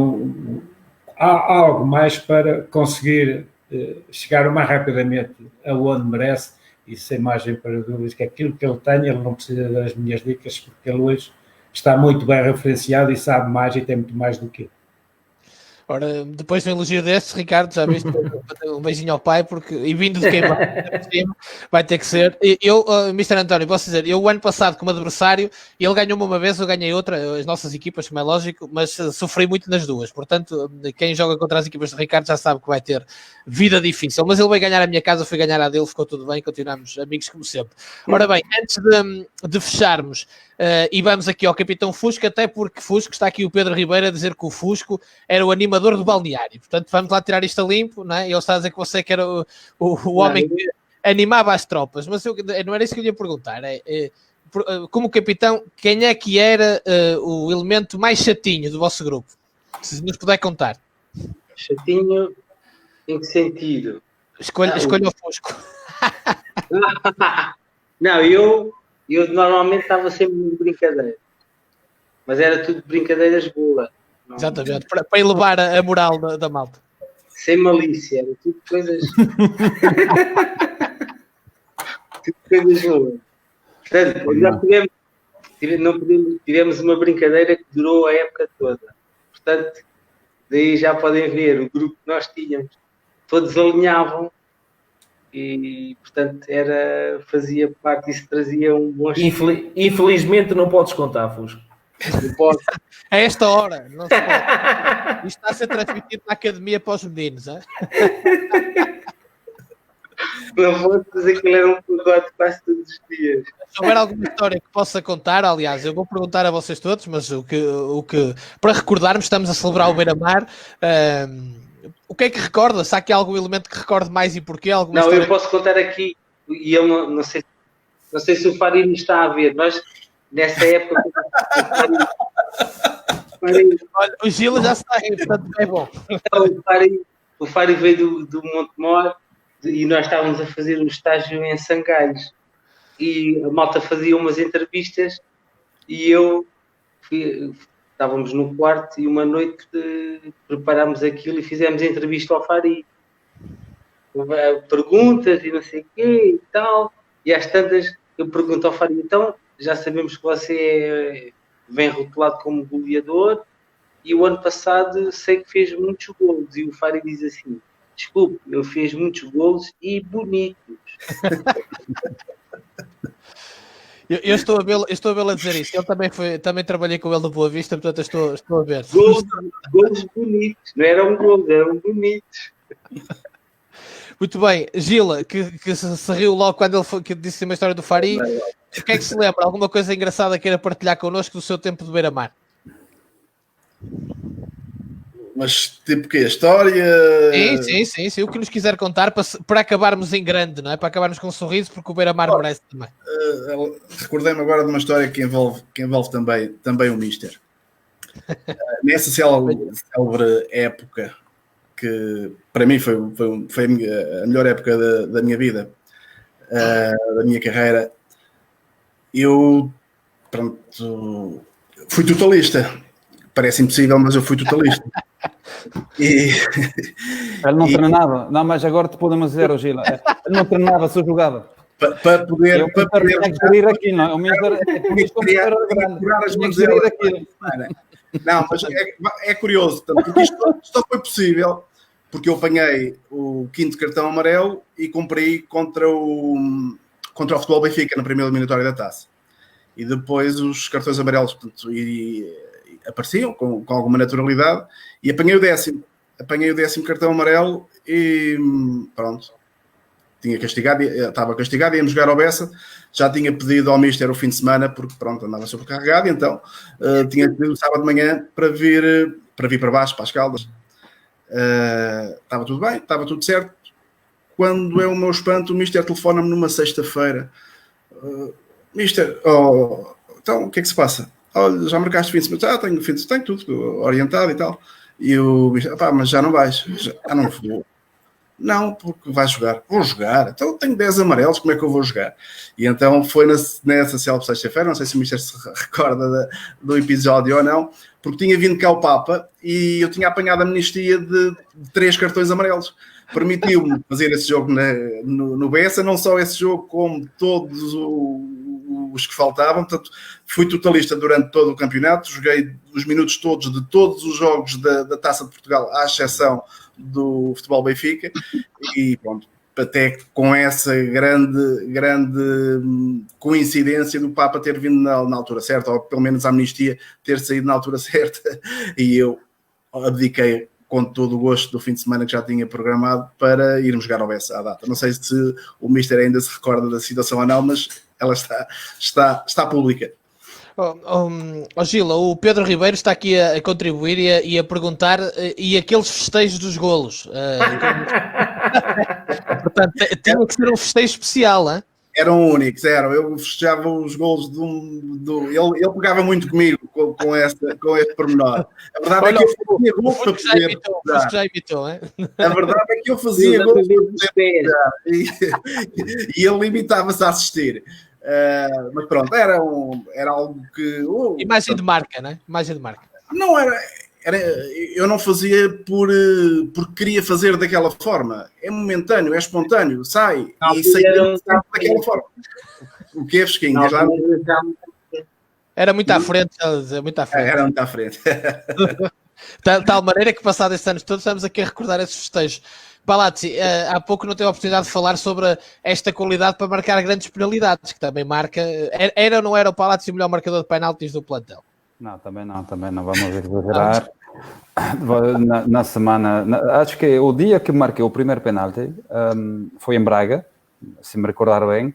há algo mais para conseguir chegar o mais rapidamente aonde merece, e sem margem para dúvidas que aquilo que ele tem, ele não precisa das minhas dicas, porque ele hoje está muito bem referenciado e sabe mais e tem muito mais do que eu. Ora, depois de um elogio destes, Ricardo, já viste, um beijinho ao pai, porque, e vindo de quem vai ter que ser. Eu, Mr. António, posso dizer, eu o ano passado como adversário, ele ganhou-me uma vez, eu ganhei outra, as nossas equipas, como é lógico, mas sofri muito nas duas. Portanto, quem joga contra as equipas de Ricardo já sabe que vai ter vida difícil. Mas ele vai ganhar a minha casa, eu fui ganhar a dele, ficou tudo bem, continuamos amigos como sempre. Ora bem, antes de fecharmos, e vamos aqui ao Capitão Fusco, até porque Fusco, está aqui o Pedro Ribeiro a dizer que o Fusco era o animador do balneário. Portanto, vamos lá tirar isto a limpo, não é? Ele está a dizer que você que era o homem que animava as tropas, mas não era isso que eu lhe ia perguntar. Como capitão, quem é que era o elemento mais chatinho do vosso grupo? Se nos puder contar. Chatinho em que sentido? Escolha o Fusco. Não, eu normalmente estava sempre de brincadeira, mas era tudo brincadeiras boas. Exatamente, para elevar a moral da malta. Sem malícia, era tudo coisas. Tudo coisas boas. Portanto, tivemos uma brincadeira que durou a época toda. Portanto, daí já podem ver o grupo que nós tínhamos, todos alinhavam. E, portanto, fazia parte, isso trazia um bom... Infelizmente não podes contar, Fusco. Não pode. A esta hora, não se pode. Isto está a ser transmitido na academia para os meninos, é? Não vou dizer que ele era um pagode quase todos os dias. Se houver alguma história que possa contar, aliás, eu vou perguntar a vocês todos, mas o que para recordarmos, estamos a celebrar o Beira-Mar. O que é que recorda? Se há aqui algum elemento que recorde mais e porquê? Alguma não, eu posso contar aqui, e eu não sei se o Farinho está a ver. Nós, nessa época... Olha, o Gila já está aí, portanto é bom. O Fari veio do Montemor e nós estávamos a fazer um estágio em Sangalhos. E a malta fazia umas entrevistas e estávamos no quarto e uma noite preparámos aquilo e fizemos a entrevista ao Fari. Perguntas e não sei o quê e tal. E às tantas eu pergunto ao Fari, então já sabemos que você vem rotulado como goleador e o ano passado sei que fez muitos golos. E o Fari diz assim, desculpe, eu fiz muitos golos e bonitos. Eu estou a vê-lo a dizer isso. Ele também trabalhei com ele no Boa Vista, portanto estou a ver. Golos bonitos, não eram golos, eram bonitos. Muito bem, Gila, que se riu logo quando ele que disse uma história do Fari. O que é que se lembra? Alguma coisa engraçada queira partilhar connosco do seu tempo de Beira-Mar? Mas tipo que a história... Sim. O que nos quiser contar para acabarmos em grande, não é? Para acabarmos com um sorriso, porque o Beira-Mar merece também. Recordei-me agora de uma história que envolve também o Mister. Nessa célebre época que para mim foi a melhor época da minha vida, da minha carreira, eu, pronto, fui totalista. Parece impossível, mas eu fui totalista. Ele não treinava. Não, mas agora te podemos dizer, Gila. Ele não treinava, só jogava. Para poder gerir aquilo, não é? O Mister gerir aquilo. Não, mas é curioso, porque isto só foi possível porque eu apanhei o 5º cartão amarelo e cumpri contra o Futebol Benfica na primeira eliminatória da Taça. E depois os cartões amarelos, portanto, apareciam com alguma naturalidade e apanhei o 10º cartão amarelo e pronto. Estava castigado, íamos jogar ao Bessa, já tinha pedido ao Mister o fim de semana, porque pronto, andava sobrecarregado, então tinha pedido o sábado de manhã para vir para baixo, para as Caldas. Estava tudo bem, estava tudo certo. Quando é o meu espanto, o Mister telefona-me numa sexta-feira. Mister, então o que é que se passa? Olha, já marcaste fim de semana? Tenho tudo orientado e tal. E o Mister, mas já não vais, já não vou. Não, porque vais jogar. Vou jogar. Então tenho 10 amarelos, como é que eu vou jogar? E então foi nessa célebre sexta-feira, não sei se o Mister se recorda do episódio ou não, porque tinha vindo cá o Papa e eu tinha apanhado a amnistia de 3 cartões amarelos. Permitiu-me fazer esse jogo no Bessa, não só esse jogo, como todos os que faltavam. Portanto, fui totalista durante todo o campeonato, joguei os minutos todos de todos os jogos da Taça de Portugal, à exceção do Futebol Benfica, e pronto, até com essa grande coincidência do Papa ter vindo na altura certa, ou pelo menos a amnistia ter saído na altura certa, e eu abdiquei com todo o gosto do fim de semana que já tinha programado para irmos jogar ao Bessa à data. Não sei se o Mister ainda se recorda da situação ou não, mas ela está pública. Gila, o Pedro Ribeiro está aqui a contribuir e a perguntar, e aqueles festejos dos golos? Portanto, tinha que ser um festejo especial, hein? Eram únicos, eram. Eu festejava os golos ele pegava muito comigo com este pormenor. A verdade é que eu fazia golos para poder. Já imitou, hein? A verdade é que eu fazia golos para poder. E ele limitava-se a assistir. Mas pronto, era algo que... Imagem de marca, né? Imagem de marca. Não era... Eu não fazia porque queria fazer daquela forma. É momentâneo, é espontâneo, sai e sai daquela forma. O que é fresquinho? Era muito à frente, muito à frente. Era muito à frente. De tal maneira que, passados estes anos todos, estamos aqui a recordar esses festejos. Palazzi, há pouco não teve a oportunidade de falar sobre esta qualidade para marcar grandes penalidades, que também marca. Era ou não era o Palazzi o melhor marcador de penaltis do plantel? Não, também não, vamos exagerar. Na semana, acho que o dia que marquei o primeiro penalti foi em Braga, se me recordar bem,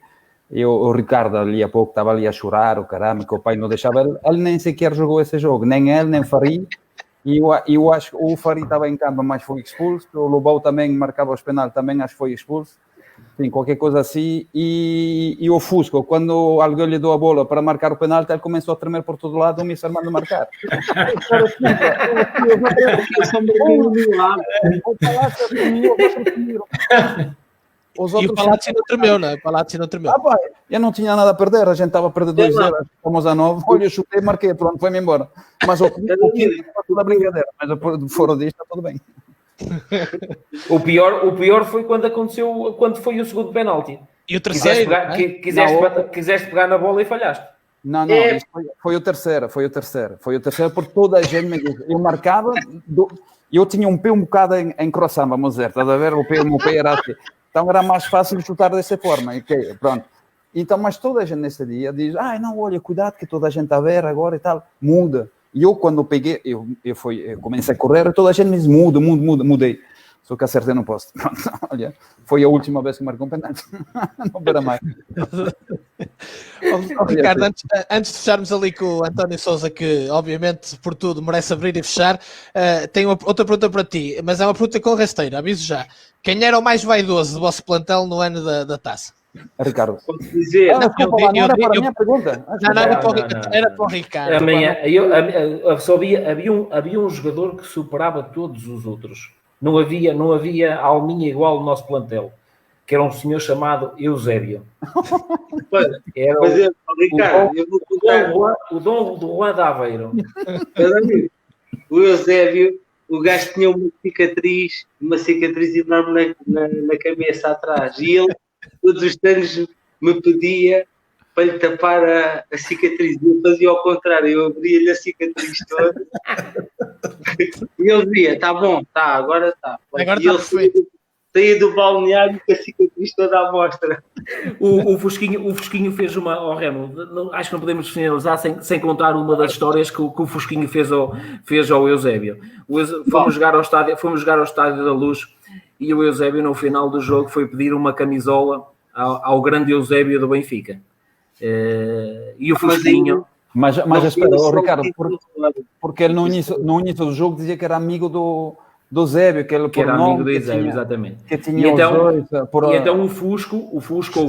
e o Ricardo ali há pouco estava ali a chorar, o caramba, que o pai não deixava, ele nem sequer jogou esse jogo, nem ele, nem Fari, e eu acho que o Fari estava em campo, mas foi expulso, o Lobão também marcava os penaltis, também acho que foi expulso. Sim, qualquer coisa assim, e o Fusco, quando alguém lhe deu a bola para marcar o penalti, ele começou a tremer por todo lado, o Mister manda marcar. E o Palazzi não tremeu, não é? O Palazzi não tremeu. Eu não tinha nada a perder, a gente estava a perder 2-0, fomos a 9, olha, eu chutei, marquei, pronto, foi-me embora. Mas o que foi tudo a brincadeira, mas fora disto está tudo bem. O pior foi quando foi o segundo penalti. E o terceiro? Quiseste pegar na bola e falhaste. Não, isso foi o terceiro, porque toda a gente me disse, eu marcava, eu tinha um pé um bocado em croissant, vamos dizer, estás a ver? O meu pé era assim, então era mais fácil chutar dessa forma, ok, pronto. Então, mas toda a gente nesse dia diz, não, olha, cuidado que toda a gente está a ver agora e tal, muda. E eu, quando peguei, eu comecei a correr, toda a gente me disse, mudei. Só que acertei no poste. Olha, foi a última vez que marcou um penalti. Não para mais. Ricardo, antes de fecharmos ali com o António Sousa, que obviamente por tudo merece abrir e fechar, tenho outra pergunta para ti, mas é uma pergunta com rasteira, aviso já. Quem era o mais vaidoso do vosso plantel no ano da taça? Ricardo. Posso dizer? Não era para a minha pergunta. Era para o Ricardo. Havia um jogador que superava todos os outros. Não havia alminha igual no nosso plantel, que era um senhor chamado Eusébio. Era Mas Ricardo, eu vou contar. o Dom do Juan de Aveiro. O Eusébio, o gajo tinha uma cicatriz enorme na cabeça atrás. E ele, todos os anos, me pedia para lhe tapar a cicatriz. Eu fazia ao contrário, eu abria-lhe a cicatriz toda. E ele dizia: tá bom, tá, agora está. Agora está perfeito. Saía do balneário com a cicatriz toda à mostra. O Fusquinho fez uma... Oh, Remo, acho que não podemos finalizar sem contar uma das histórias que o Fusquinho fez ao Eusébio. Fomos jogar ao Estádio da Luz e o Eusébio, no final do jogo, foi pedir uma camisola ao grande Eusébio do Benfica. E o Fusquinho... Mas espera, Ricardo, porque ele no início do jogo dizia que era amigo do Eusébio, que era amigo do Eusébio, exatamente. Que tinha os dois, e então o Fusco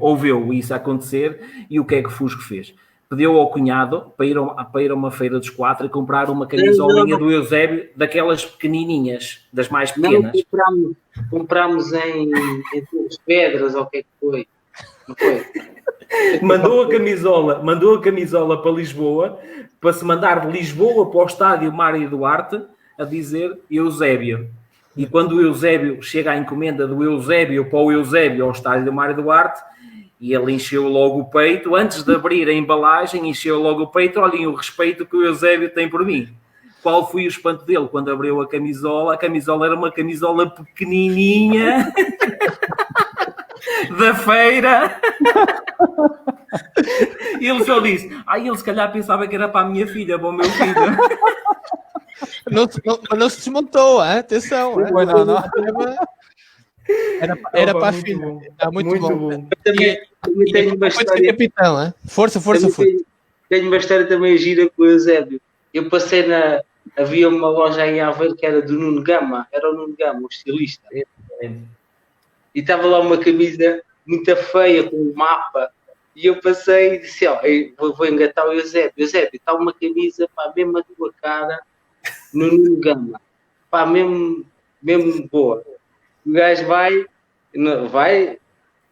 ouviu isso acontecer, e o que é que o Fusco fez? Pediu ao cunhado para ir a uma feira dos 4 e comprar uma camisolinha do Eusébio, daquelas pequenininhas, das mais pequenas. Não, comprámos em Pedras, ou o que é que foi? Não foi? Mandou a camisola para Lisboa, para se mandar de Lisboa para o estádio Mário Duarte, a dizer Eusébio. E quando o Eusébio chega à encomenda do Eusébio para o Eusébio ao estádio Mário Duarte, e ele encheu logo o peito, antes de abrir a embalagem, encheu logo o peito. Olhem o respeito que o Eusébio tem por mim. Qual foi o espanto dele quando abriu a camisola? A camisola era uma camisola pequenininha da feira. E ele só disse: ele se calhar pensava que era para a minha filha, para o meu filho. Não se desmontou, hein? Atenção. Hein? Não. Era para a filha. Muito bom. Também tenho uma história. Capitão, hein? Força. Tenho uma história também gira com o Eusébio. Eu passei havia uma loja em Aveiro que era do Nuno Gama. Era o Nuno Gama, o estilista. E estava lá uma camisa muito feia, com um mapa. E eu passei e disse: vou engatar o Eusébio. Eusébio, está uma camisa para a mesma tua cara no Nuno Gama. Pá, mesmo boa. O gajo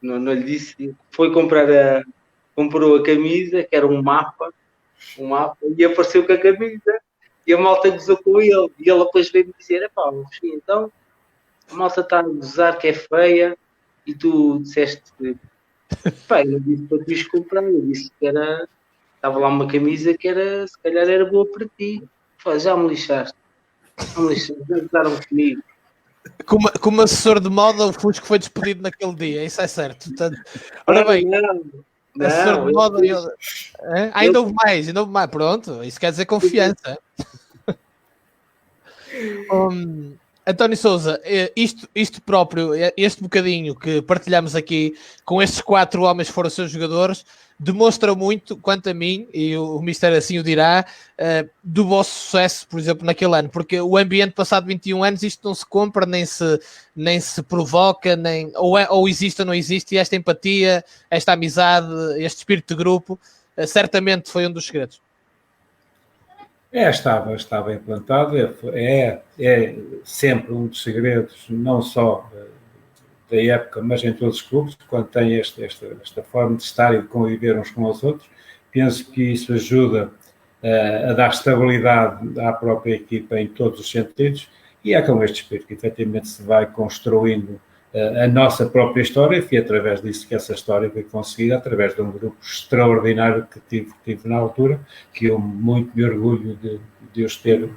não lhe disse, foi comprou a camisa, que era um mapa, e apareceu com a camisa. E a malta gozou com ele. E ele depois veio-me dizer: então, a malta está a gozar que é feia, e tu disseste... eu disse para tu comprar, eu disse que estava lá uma camisa que se calhar era boa para ti. Já me lixaste, já gozaram comigo. Como assessor de moda, o Fusco foi despedido naquele dia, isso é certo. Portanto, ora bem, assessor de moda, ainda houve mais, pronto, isso quer dizer confiança. António Sousa, isto próprio, este bocadinho que partilhamos aqui com estes 4 homens que foram seus jogadores, demonstra muito, quanto a mim, e o Mister assim o dirá, do vosso sucesso, por exemplo, naquele ano, porque o ambiente passado 21 anos, isto não se compra, nem se provoca, ou existe ou não existe, e esta empatia, esta amizade, este espírito de grupo, certamente foi um dos segredos. Estava implantado, é sempre um dos segredos, não só da época, mas em todos os clubes, quando tem esta forma de estar e de conviver uns com os outros. Penso que isso ajuda a dar estabilidade à própria equipa em todos os sentidos, e é com este espírito que efetivamente se vai construindo a nossa própria história. Foi através disso que essa história foi conseguida, através de um grupo extraordinário que tive na altura, que eu muito me orgulho de os ter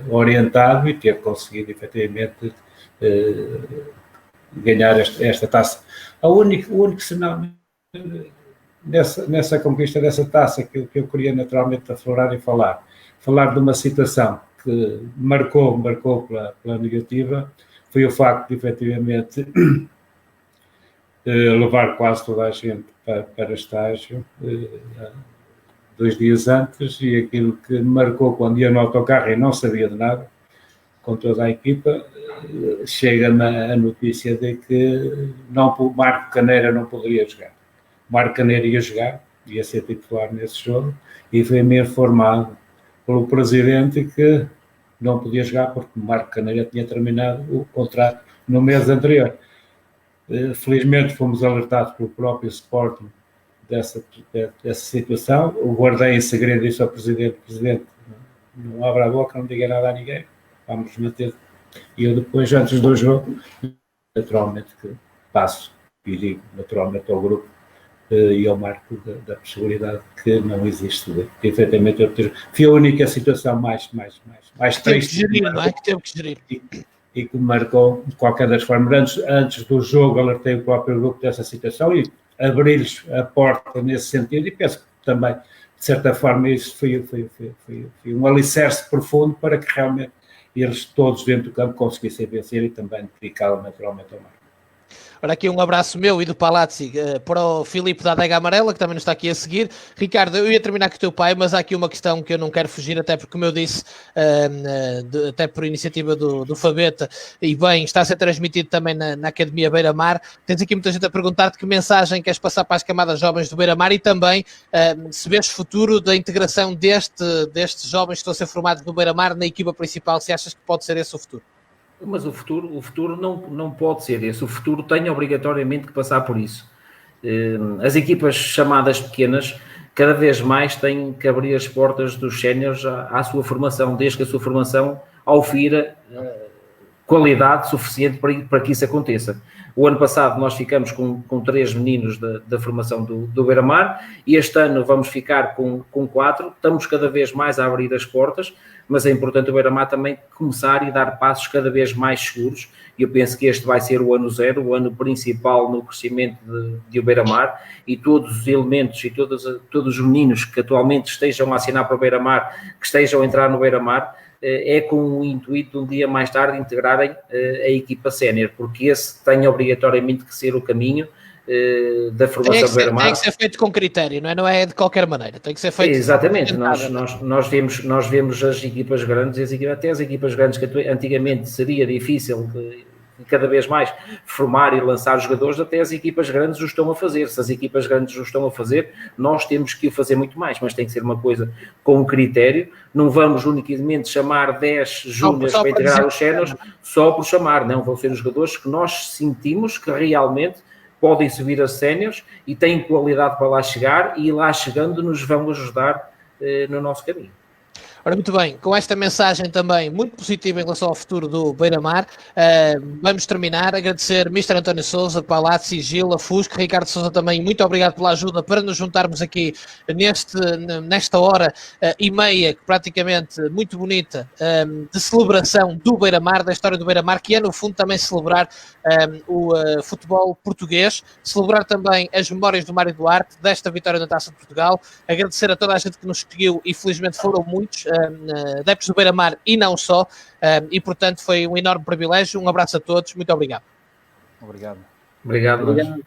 orientado e ter conseguido efetivamente ganhar esta taça. O único sinal nessa conquista dessa taça que eu queria naturalmente aflorar e falar de uma situação que marcou pela negativa, foi o facto de, efetivamente, levar quase toda a gente para estágio 2 dias antes, e aquilo que me marcou quando ia no autocarro e não sabia de nada, com toda a equipa, chega-me a notícia de que o Marco Caneira não poderia jogar. O Marco Caneira ia ser titular nesse jogo, e foi-me informado pelo presidente que não podia jogar porque o Marco Caneira tinha terminado o contrato no mês anterior. Felizmente fomos alertados pelo próprio Sporting dessa situação. O guardei em segredo, disse ao Presidente, não abra a boca, não diga nada a ninguém, vamos manter. E eu depois, antes do jogo, naturalmente que passo e digo naturalmente ao grupo e ao Marco da possibilidade que não existe de efetivamente eu ter. Foi a única situação mais triste. Gerir, não é? Que teve que gerir. E que me marcou, de qualquer das formas, antes do jogo alertei o próprio grupo dessa situação e abri-lhes a porta nesse sentido e penso que também, de certa forma, isso foi um alicerce profundo para que realmente eles todos dentro do campo conseguissem vencer e também dedicá-lo naturalmente ao Marco. Ora, aqui um abraço meu e do Palazzi para o Filipe da Adega Amarela, que também nos está aqui a seguir. Ricardo, eu ia terminar com o teu pai, mas há aqui uma questão que eu não quero fugir, até porque, como eu disse, até por iniciativa do Fabeta, e bem, está a ser transmitido também na Academia Beira-Mar. Tens aqui muita gente a perguntar-te que mensagem queres passar para as camadas jovens do Beira-Mar e também se vês futuro da integração destes jovens que estão a ser formados no Beira-Mar na equipa principal, se achas que pode ser esse o futuro? Mas o futuro não pode ser esse. O futuro tem obrigatoriamente que passar por isso. As equipas chamadas pequenas cada vez mais têm que abrir as portas dos séniores à sua formação, desde que a sua formação aufira qualidade suficiente para que isso aconteça. O ano passado nós ficamos com 3 meninos da formação do Beira-Mar e este ano vamos ficar com 4. Estamos cada vez mais a abrir as portas, mas é importante o Beira-Mar também começar e dar passos cada vez mais seguros. E eu penso que este vai ser o ano zero, o ano principal no crescimento de o Beira-Mar, e todos os elementos e todos os meninos que atualmente estejam a assinar para o Beira-Mar, que estejam a entrar no Beira-Mar, é com o intuito de um dia mais tarde integrarem a equipa sénior, porque esse tem obrigatoriamente que ser o caminho da formação do Beira-Mar. Tem que ser feito com critério, não é de qualquer maneira, tem que ser feito... Exatamente, nós vemos as equipas grandes, até as equipas grandes que antigamente seria difícil cada vez mais formar e lançar jogadores, até as equipas grandes o estão a fazer. Se as equipas grandes o estão a fazer, nós temos que o fazer muito mais, mas tem que ser uma coisa com critério. Não vamos unicamente chamar 10 júniores para integrar os séniores só por chamar, não, vão ser os jogadores que nós sentimos que realmente podem subir a séniores e têm qualidade para lá chegar, e lá chegando nos vão ajudar no nosso caminho. Ora, muito bem, com esta mensagem também muito positiva em relação ao futuro do Beira-Mar, vamos terminar. Agradecer Mr. António Sousa, Palazzi, Gil, Fusco, Ricardo Sousa também, muito obrigado pela ajuda para nos juntarmos aqui nesta hora e meia, praticamente muito bonita, de celebração do Beira-Mar, da história do Beira-Mar, que é no fundo também celebrar o futebol português, celebrar também as memórias do Mário Duarte, desta vitória na Taça de Portugal. Agradecer a toda a gente que nos seguiu e felizmente foram muitos, adeptos do Beira-Mar e não só, e portanto foi um enorme privilégio. Um abraço a todos, muito obrigado. Obrigado. Obrigado. Obrigado.